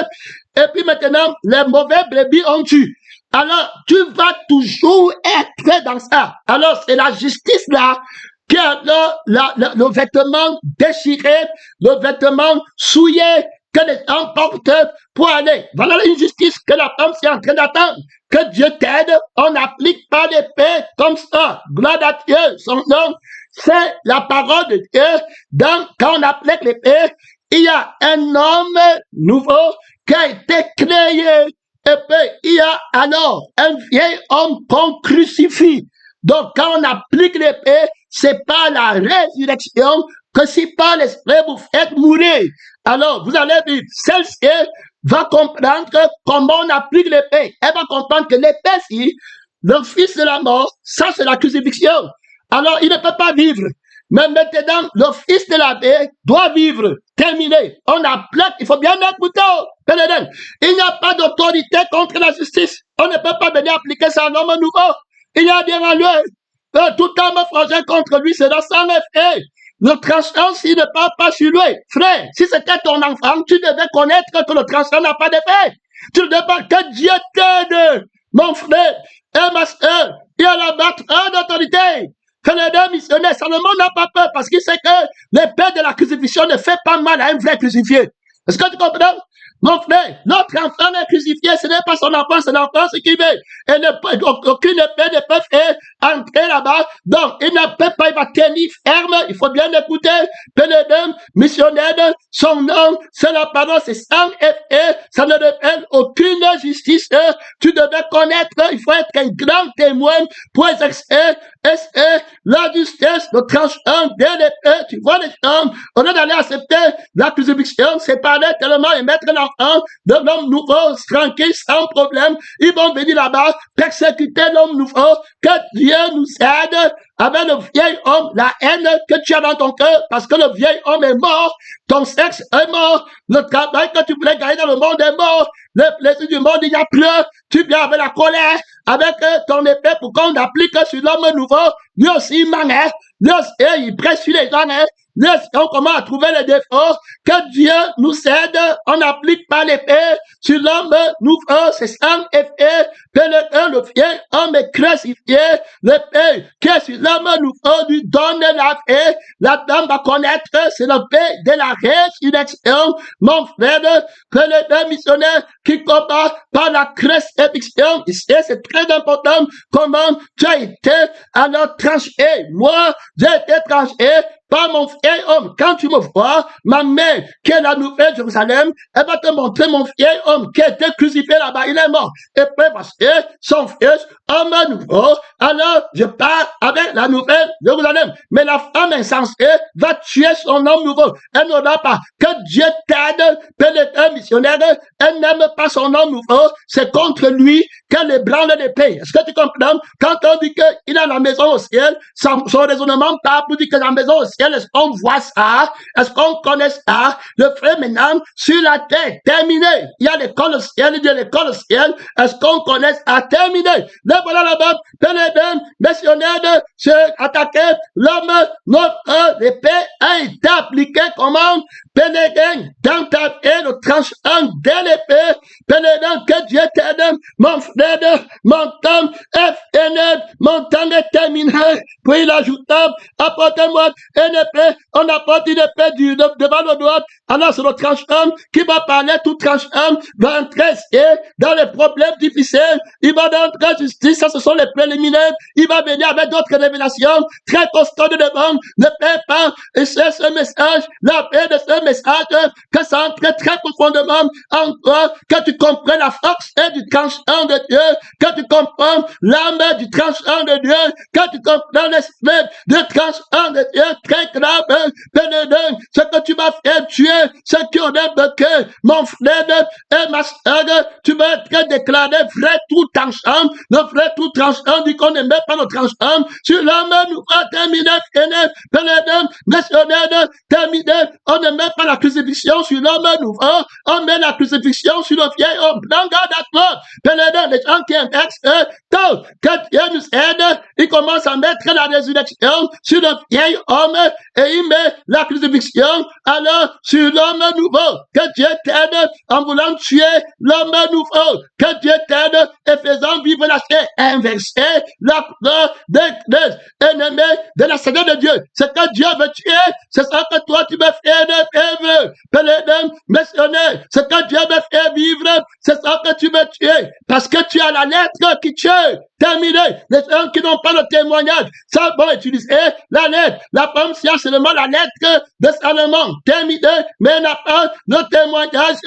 Et puis maintenant, les mauvais brebis, on tue. Alors, tu vas toujours être dans ça. Alors, c'est la justice là qui a le vêtement déchiré, le vêtement souillé, que les gens portent pour aller. Voilà l'injustice que la femme est en train d'attendre. Que Dieu t'aide, on n'applique pas l'épée comme ça. Gloire à Dieu, son nom, c'est la parole de Dieu. Donc, quand on applique l'épée, il y a un homme nouveau qui a été créé. Et puis, il y a alors un vieil homme qu'on crucifie. Donc, quand on applique l'épée, c'est pas la résurrection que si par l'esprit vous faites mourir. Alors, vous allez vivre. Celle-ci va comprendre comment on applique l'épée. Elle va comprendre que l'épée, si, le fils de la mort, ça c'est la crucifixion. Alors, il ne peut pas vivre. Mais maintenant, le fils de la paix doit vivre. Terminé. On applique, il faut bien écouter. Il n'y a pas d'autorité contre la justice. On ne peut pas venir appliquer ça à un homme nouveau. Il y a bien en lui. Tout homme frangé contre lui, c'est dans son effet. Le tranchant, s'il ne parle pas sur lui, frère, si c'était ton enfant, tu devais connaître que le tranchant n'a pas d'effet. Tu ne devais pas que Dieu t'aide, mon frère et ma soeur. Il y a la battre d'autorité. Que les deux missionnaires, Salomon n'a pas peur parce qu'il sait que l'épée de la crucifixion ne fait pas mal à un vrai crucifié. Est-ce que tu comprends? Mon frère, notre enfant est crucifié, ce n'est pas son enfant, c'est l'enfant ce qui veut. Et aucune épée ne peut faire entrer là-bas. Donc, il ne peut pas, il va tenir ferme. Il faut bien écouter. Pénédem, missionnaire, son nom, c'est la parole, c'est sans effet. Ça ne révèle aucune justice. Tu devais connaître, il faut être un grand témoin pour exercer la justice, le tranchant de l'épée. Tu vois les gens, au lieu d'aller accepter la crucifixion, séparer tellement et mettre l'enfant de l'homme nouveau, tranquille, sans problème. Ils vont venir là-bas, persécuter l'homme nouveau, que Dieu nous aide avec le vieil homme, la haine que tu as dans ton cœur, parce que le vieil homme est mort, ton sexe est mort, le travail que tu voulais gagner dans le monde est mort, le plaisir du monde, il n'y a plus, tu viens avec la colère, avec ton épée pour qu'on applique sur l'homme nouveau, lui aussi il manque, lui aussi il presse sur les gens, lui aussi on commence à trouver les défauts, que Dieu nous aide, on n'applique pas l'épée sur l'homme nouveau, c'est sans effet, que le vieil homme est crucifié, l'épée qui est sur l'homme nouveau lui donne la paix, la dame va connaître, c'est la paix de la résurrection, mon frère, que les deux missionnaires qui combattent par la crucifixion, ici c'est très important, comment tu as été alors tranché, moi j'ai été tranché par mon vieil homme. Quand tu me vois, ma mère, qui est la nouvelle Jérusalem, elle va te montrer mon vieil homme qui a été crucifié là-bas. Il est mort. Et puis parce que son fils, homme nouveau, alors je pars avec la nouvelle Jérusalem. Mais la femme insensée va tuer son homme nouveau. Elle n'aura pas. Que Dieu t'aide, pénétré missionnaire, elle n'aime pas son homme nouveau. C'est contre lui qu'elle ébranle l'épée. Est-ce que tu comprends? Quand on dit qu'il a la maison au ciel, son raisonnement part pour dire que la maison au ciel, est-ce qu'on voit ça? Est-ce qu'on connaît ça? Le frère maintenant, sur la terre, terminé. Il y a l'école au ciel, il y a l'école au ciel. Est-ce qu'on connaît ça? Terminé. Là, voilà là-bas, Pénédem, missionnaire, se attaquer l'homme, notre épée a été appliquée comment? Pénédem, dans ta tête, le tranchant de l'épée. Pénédem, que Dieu t'aide, mon frère, mon temps est fini, mon temps est terminé. Puis il ajouta, apportez-moi une épée, on apporte une épée devant le doigt. Alors c'est le tranchant qui va parler, tout tranchant va entrer dans les problèmes difficiles. Il va entrer en justice, ça ce sont les préliminaires. Il va venir avec d'autres révélations très constantes devant. Ne paie pas, et c'est ce message, la paix de ce message, que ça entre très profondément en toi, que tu comprennes la force du tranchant de Dieu, que tu comprennes l'âme du tranchant de Dieu, que tu comprennes l'esprit du tranchant de Dieu, très grave, Pénédem, ce que tu vas faire tuer, ce qui en est de cœur, mon frère et ma soeur, tu vas être déclaré vrai tout tranchant, le vrai tout tranchant dit qu'on ne met pas le tranchant, sur l'homme nous va terminer, Pénédem, missionnaire, terminé, on ne met pas la crucifixion sur l'homme nouveau, on met la crucifixion sur le vieil homme, prends garde à toi, Pénédem, les gens qui inversent, tant que Dieu nous aide, il commence à mettre la résurrection sur le vieil homme, et il met la crucifixion alors sur l'homme nouveau. Que Dieu t'aide en voulant tuer l'homme nouveau. Que Dieu t'aide et faisant vivre la chair inversée, la peur des ennemis de la Seigneur de Dieu. Ce que Dieu veut tuer, c'est ça que toi tu veux faire de vivre. Pénédem, missionnaire, ce que Dieu me fait vivre, c'est ça que tu veux tuer. Parce que tu as la lettre qui tue. Terminé. Les gens qui n'ont pas le témoignage, ça vont utiliser la lettre. La femme, si a seulement la lettre de Salomon. Terminé. Mais n'a pas le témoignage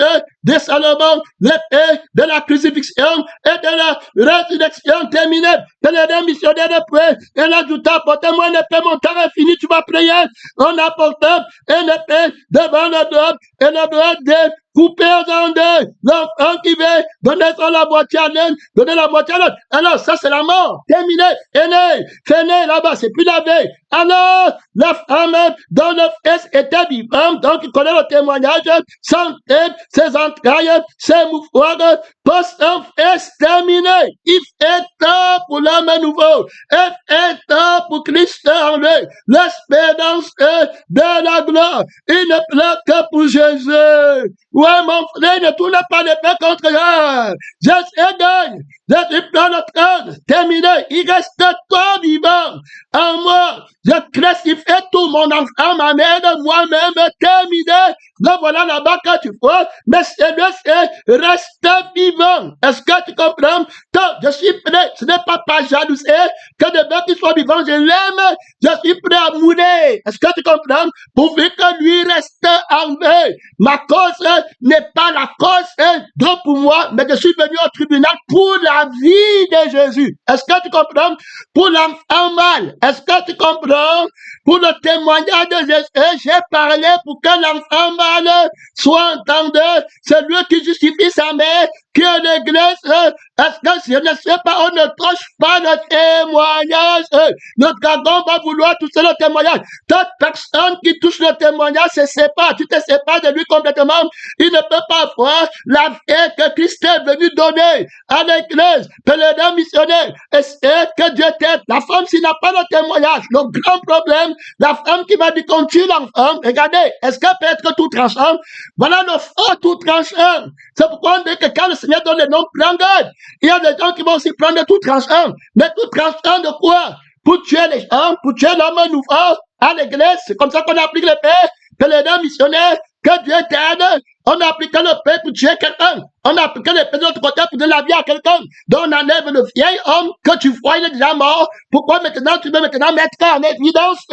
de Salomon, l'épée de la crucifixion et de la résurrection. Terminé. Les missionnaires de prier. Elle ajouta, apportez-moi une épée, mon temps est fini, tu vas prier. On apporte une épée devant le doigt et le doigt de couper en deux. L'enfant qui veut donner la moitié à l'un, donner la moitié à l'autre. Alors, ça, c'est la mort. Terminé. Aîné. Fainé là-bas, c'est plus la veille. Alors, la femme dont le fils était vivant, donc il connaît le témoignage, sentait ses entrailles, ses mouchoirs, poste un fils terminé. Il fait temps pour l'homme nouveau. Il fait temps pour Christ en lui. L'espérance de la gloire. Il ne pleure que pour Jésus. Ouais, mon frère, ne tourne pas l'épée contre eux. Jésus gagne. Jésus prend notre âge. Terminé. Il reste toi vivant. En moi, je classifie tout mon enfant, ma mère, moi-même, terminé. Donc voilà là-bas que tu vois, mais c'est reste vivant. Est-ce que tu comprends? Donc, je suis prêt. Ce n'est pas par jalousie que de bien qu'il soit vivant, je l'aime. Je suis prêt à mourir. Est-ce que tu comprends? Pourvu que lui reste en vie. Ma cause n'est pas la cause donc pour moi, mais je suis venu au tribunal pour la vie de Jésus. Est-ce que tu comprends? Pour l'enfant mal. Est-ce que tu comprends? Pour le témoignage de Jésus, j'ai parlé pour que l'enfant mal soit entendu. C'est lui qui justifie sa mère, qui est l'église. Est-ce que je ne sais pas, on ne touche pas le témoignage. Le dragon va vouloir toucher le témoignage. Toute personne qui touche le témoignage se sépare. Tu te sépares de lui complètement. Il ne peut pas voir la vie que Christ est venu donner à l'église. Pèlerin missionnaire. Et que Dieu t'aide. La femme, s'il n'a pas le témoignage, le grand problème, la femme qui m'a dit qu'on tue l'enfant, regardez, est-ce qu'elle peut être tout tranchant? Voilà le fort tout tranchant. C'est pourquoi on dit que quand le Seigneur donne le nom, prends garde. Il y a des gens qui vont aussi prendre tout tranchant. Mais tout tranchant de quoi? Pour tuer les gens, pour tuer l'homme nouveau à l'église. C'est comme ça qu'on applique l'épée. Pèlerin missionnaire, que Dieu t'aide. On a appliqué l'épée pour tuer quelqu'un. On a appliqué l'épée de l'autre côté pour donner la vie à quelqu'un. Donc on enlève le vieil homme que tu vois, il est déjà mort. Pourquoi maintenant tu veux maintenant mettre en évidence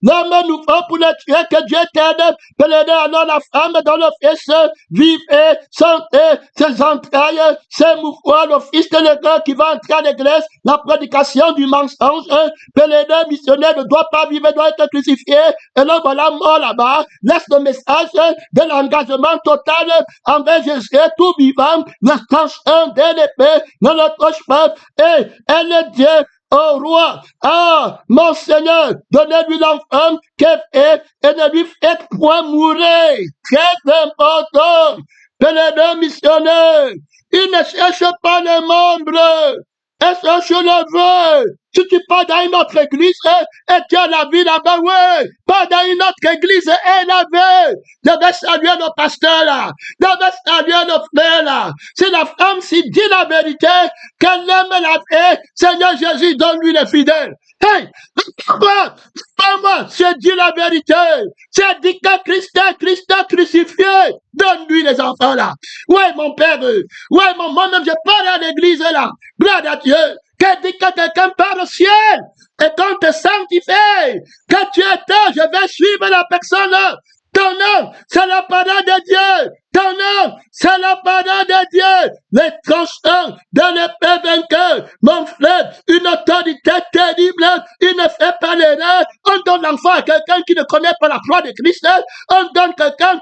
l'homme nouveau pour le tuer, que Dieu t'aide. Pèlerin, alors la femme dans le fils vivait, sentait ses entrailles, ses mouchoirs, le fils de l'église qui va entrer à l'église, la prédication du mensonge. Pèlerin missionnaire ne doit pas vivre, doit être crucifié. Et là voilà mort là-bas. Laisse le message de l'engagement total envers Jésus, tout vivant, le tranchant de l'épée, ne le touche pas, et elle est Dieu au roi. Ah, mon Seigneur, donnez-lui l'enfant qu'elle est, et ne lui faites point mourir. Très important. Pèlerin missionnaire, il ne cherche pas les membres, elle cherche le vœu. Si tu pars dans une autre église et tu as la vie là-bas, ouais, pas dans une autre église et la vie. Je vais saluer le pasteur là. Je vais saluer le frère là. Si la femme s'y dit la vérité, qu'elle aime la vie, Seigneur Jésus, donne-lui les fidèles. Hey, moi, c'est dit la vérité. C'est dit que Christ est crucifié. Donne-lui les enfants là. Ouais, mon père. Ouais, moi-même, je pars à l'église là. Gloire à Dieu. Que dit que quelqu'un part au ciel et qu'on te sanctifie. Que tu étais, je vais suivre la personne là. Ton nom, c'est la parole de Dieu. Ton nom, c'est la parole de Dieu. Les tranchants de l'épée vainqueur. Mon frère, une autorité terrible. Il ne fait pas l'erreur. On donne l'enfant à quelqu'un qui ne connaît pas la croix de Christ. On donne quelqu'un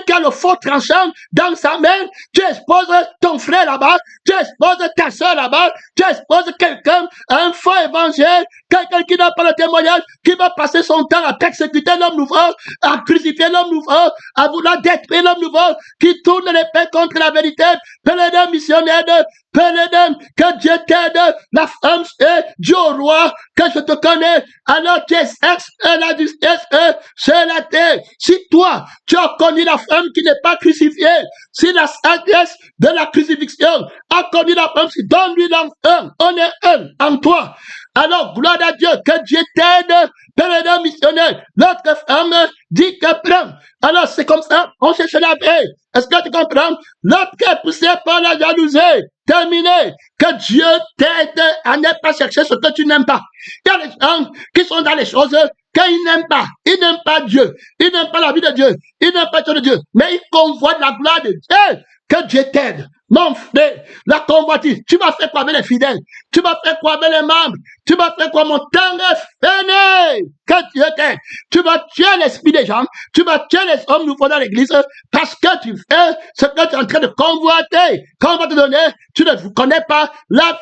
qui a le faux tranchant dans sa main. Tu exposes ton frère là-bas. Tu exposes ta soeur là-bas. Tu exposes quelqu'un à un faux évangile. Quelqu'un qui n'a pas le témoignage, qui va passer son temps à persécuter l'homme nouveau, à crucifier l'homme nouveau, à vouloir détruire l'homme nouveau, qui tourne l'épée contre la vérité. Pèlerin missionnaire, pèlerin, que Dieu t'aide, la femme est Dieu au roi, que je te connais, alors tu exerces la justice sur la terre. Si toi, tu as connu la femme qui n'est pas crucifiée, si la sagesse de la crucifixion a connu la femme, si donne-lui l'enfant, on est un en toi. Alors, gloire à Dieu, que Dieu t'aide, pèlerin missionnaire. L'autre femme dit que prends. Alors c'est comme ça, on cherche la paix. Est-ce que tu comprends? L'autre est poussé par la jalousie. Terminé. Que Dieu t'aide à ne pas chercher ce que tu n'aimes pas. Il y a des gens qui sont dans les choses qu'ils n'aiment pas. Ils n'aiment pas Dieu. Ils n'aiment pas la vie de Dieu. Ils n'aiment pas Dieu. Mais ils convoitent la gloire de Dieu. Que Dieu t'aide. Mon frère, la convoitise, tu vas faire quoi avec les fidèles? Tu vas faire quoi avec les membres? Tu vas faire quoi, mon temps est fini? Que Dieu t'aide. Tu vas tuer l'esprit des gens. Tu vas tuer les hommes nouveaux dans l'église parce que tu fais ce que tu es en train de convoiter. Quand on va te donner, tu ne connais pas la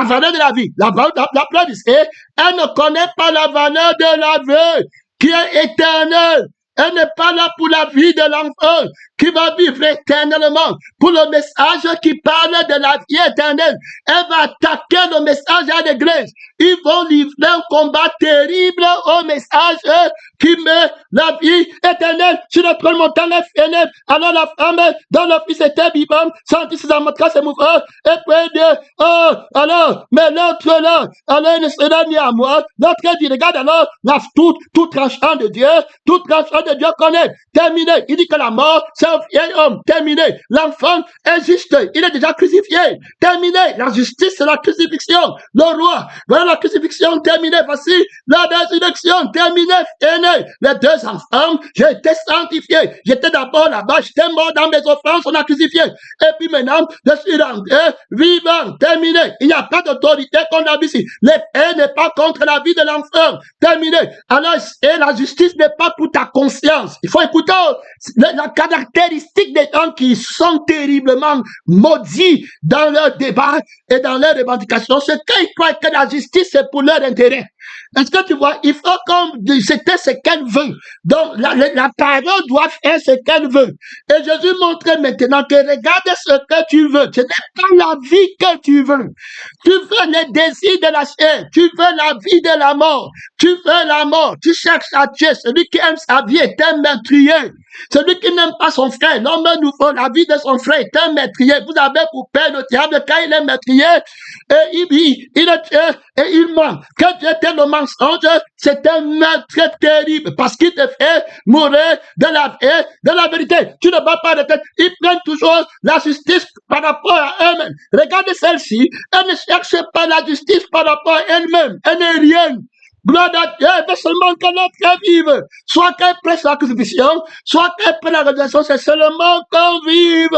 valeur de la vie. La preuve c'est, elle ne connaît pas la valeur de la vie qui est éternelle. Elle n'est pas là pour la vie de l'enfant qui va vivre éternellement, pour le message qui parle de la vie éternelle. Elle va attaquer le message à l'église. Ils vont livrer un combat terrible au message qui met la vie éternelle sur notre montagne fini. Alors la femme dont le fils était vivant, sentit ses amatras s'émouvant, et puis dit, oh, alors, mais l'autre là, alors il ne sera ni à moi. L'autre dit, regarde alors, tout tranchant de Dieu, tout tranchant de Dieu connaît. Terminé. Il dit que la mort, c'est un vieil homme. Terminé. L'enfant est juste. Il est déjà crucifié. Terminé. La justice, c'est la crucifixion. Le roi, voilà la crucifixion. Terminé. Voici la résurrection. Terminé. Fini. Les deux enfants, j'ai été sanctifié. J'étais d'abord là-bas. J'étais mort dans mes offenses. On a crucifié. Et puis maintenant, je suis rentré vivant. Terminé. Il n'y a pas d'autorité qu'on a vu ici. L'épée n'est pas contre la vie de l'enfant. Terminé. Alors, et la justice n'est pas pour ta conscience. Il faut écouter la caractéristique des gens qui sont terriblement maudits dans leur débat et dans leurs revendications. C'est qu'ils croient que la justice c'est pour leur intérêt. Est-ce que tu vois, il faut comme c'était ce qu'elle veut. Donc, la parole doit faire ce qu'elle veut. Et Jésus montrait maintenant que regarde ce que tu veux. Ce n'est pas la vie que tu veux. Tu veux les désirs de la chair. Tu veux la vie de la mort. Tu veux la mort. Tu cherches à tuer. Celui qui aime sa vie est un meurtrier. Celui qui n'aime pas son frère, l'homme nouveau, la vie de son frère est un meurtrier. Vous avez pour père le diable quand il est meurtrier, et il le tue et il ment. Quand Dieu était le mensonge, c'est un meurtre terrible parce qu'il te fait mourir de la vérité. Tu ne vas pas de tête. Ils prennent toujours la justice par rapport à eux-mêmes. Regardez celle-ci. Elle ne cherche pas la justice par rapport à elle-même. Elle n'est rien. Gloire à Dieu, elle veut seulement que l'autre vive. Soit qu'elle presse la crucifixion, soit qu'elle prenne la résurrection, c'est seulement qu'on vive.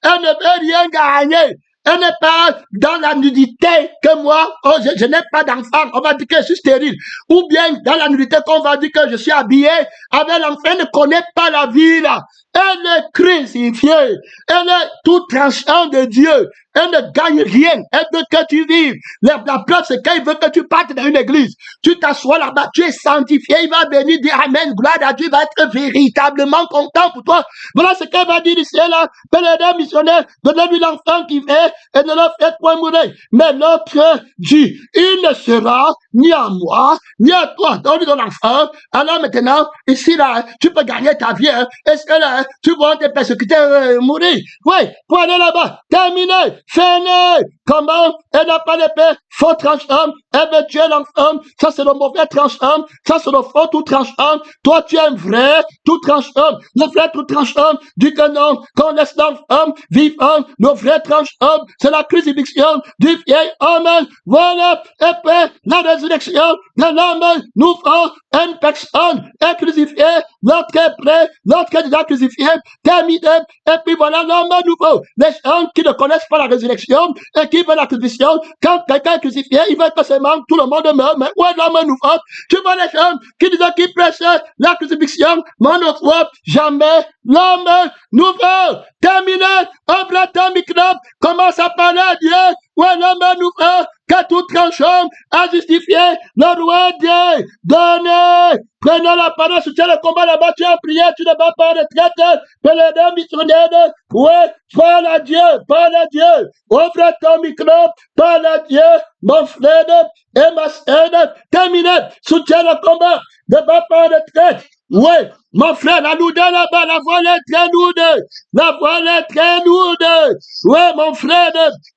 Elle ne veut rien gagner. Elle n'est pas dans la nudité que moi, oh, je n'ai pas d'enfant, on va dire que je suis stérile. Ou bien dans la nudité qu'on va dire que je suis habillé avec l'enfant, elle ne connaît pas la vie là. Elle est crucifiée. Elle est tout tranchant de Dieu. Elle ne gagne rien. Elle veut que tu vives. La preuve, c'est qu'elle veut que tu partes dans une église. Tu t'assois là-bas, tu es sanctifié. Il va venir dire Amen, gloire à Dieu, il va être véritablement content pour toi. Voilà ce qu'elle va dire ici, là. Pèlerin missionnaire, donnez-lui l'enfant qui fait et ne le faites point mourir. Mais l'autre dit, il ne sera ni à moi, ni à toi. Donne-lui ton enfant. Alors maintenant, ici, là, tu peux gagner ta vie. Hein. Est-ce que là, tu vois tes persécuteurs mourir? Oui, pour aller là-bas. Terminé. Fini. Comment? Elle n'a pas d'épée. Faux tranchant. Elle veut tuer l'enfant. Ça, c'est le mauvais tranchant. Ça, c'est le faux tout tranchant. Toi, tu es un vrai tout tranchant. Le vrai tout tranchant dit que non. Qu'on laisse l'enfant vivant. Le vrai tranchant, c'est la crucifixion du vieil homme. Voilà. Épée. La résurrection de l'homme nouveau. Une personne est crucifiée. L'autre est prêt. L'autre est déjà crucifié. Terminé. Et puis voilà l'homme nouveau. Les gens qui ne connaissent pas la résurrection et qui veulent la crucifixion, quand quelqu'un est crucifié, il veut que ses membres, tout le monde meurt. Mais où est l'homme nouveau? Tu vois les gens qui disent qu'ils prêchent la crucifixion, mais on ne voit jamais l'homme nouveau. Terminé. Ouvre ton microbe. Commence à parler à Dieu. Où est l'homme nouveau? Que tout tranchant a justifié le roi Dieu. Donnez. Prenons la parole, soutiens le combat là-bas, tu as prié, tu ne vas pas de traite. Pèlerin missionnaire. Ouais, parle à Dieu, parle à Dieu. Ouvre ton micro, parle à Dieu, mon frère et ma sœur. Terminé. Soutiens le combat. Ne va pas de traite. Oui, mon frère, la lourdeur là-bas, la voile est très lourde. La voile est très lourde. Oui, mon frère,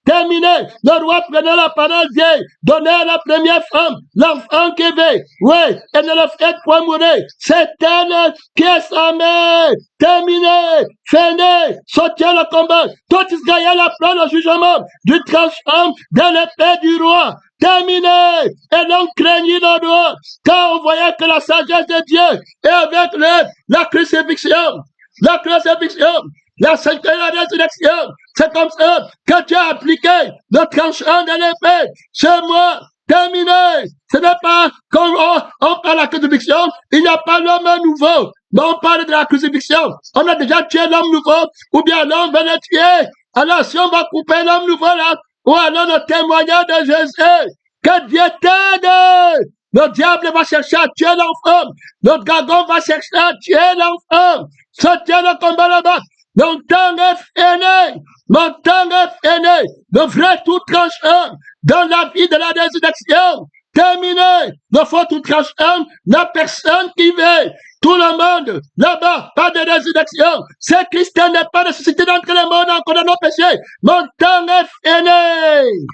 terminé. Le roi prenait la parole vieille, donnait à la première femme l'enfant qui veut. Oui, et ne le faites point mourir. C'est elle qui est sa mère. Terminé, fini, sortez le combat. Tout Israël apprend le jugement du tranchant de l'épée du roi. Terminé, et l'on craignit le roi, car on voyait que la sagesse de Dieu est avec la crucifixion, la cinquième résurrection. C'est comme ça que tu as appliqué le tranchant de l'épée chez moi. Terminé. Ce n'est pas quand on parle de la crucifixion, il n'y a pas l'homme nouveau. Mais on parle de la crucifixion. On a déjà tué l'homme nouveau, ou bien l'homme venait tuer. Alors si on va couper l'homme nouveau là, ou alors le témoignage de Jésus, que Dieu t'aide. Le diable va chercher à tuer l'enfant. Le dragon va chercher à tuer l'enfant. Sortez le combat là-bas. Mon temps est fini. Mon temps est fini. Le vrai tout tranchant dans la vie de la résurrection. Terminé. Le faux tout tranchant, la personne qui veut. Tout le monde, là-bas, pas de résurrection. C'est Christ n'est pas ressuscité d'entre les morts encore dans nos péchés. Mon temps est fini.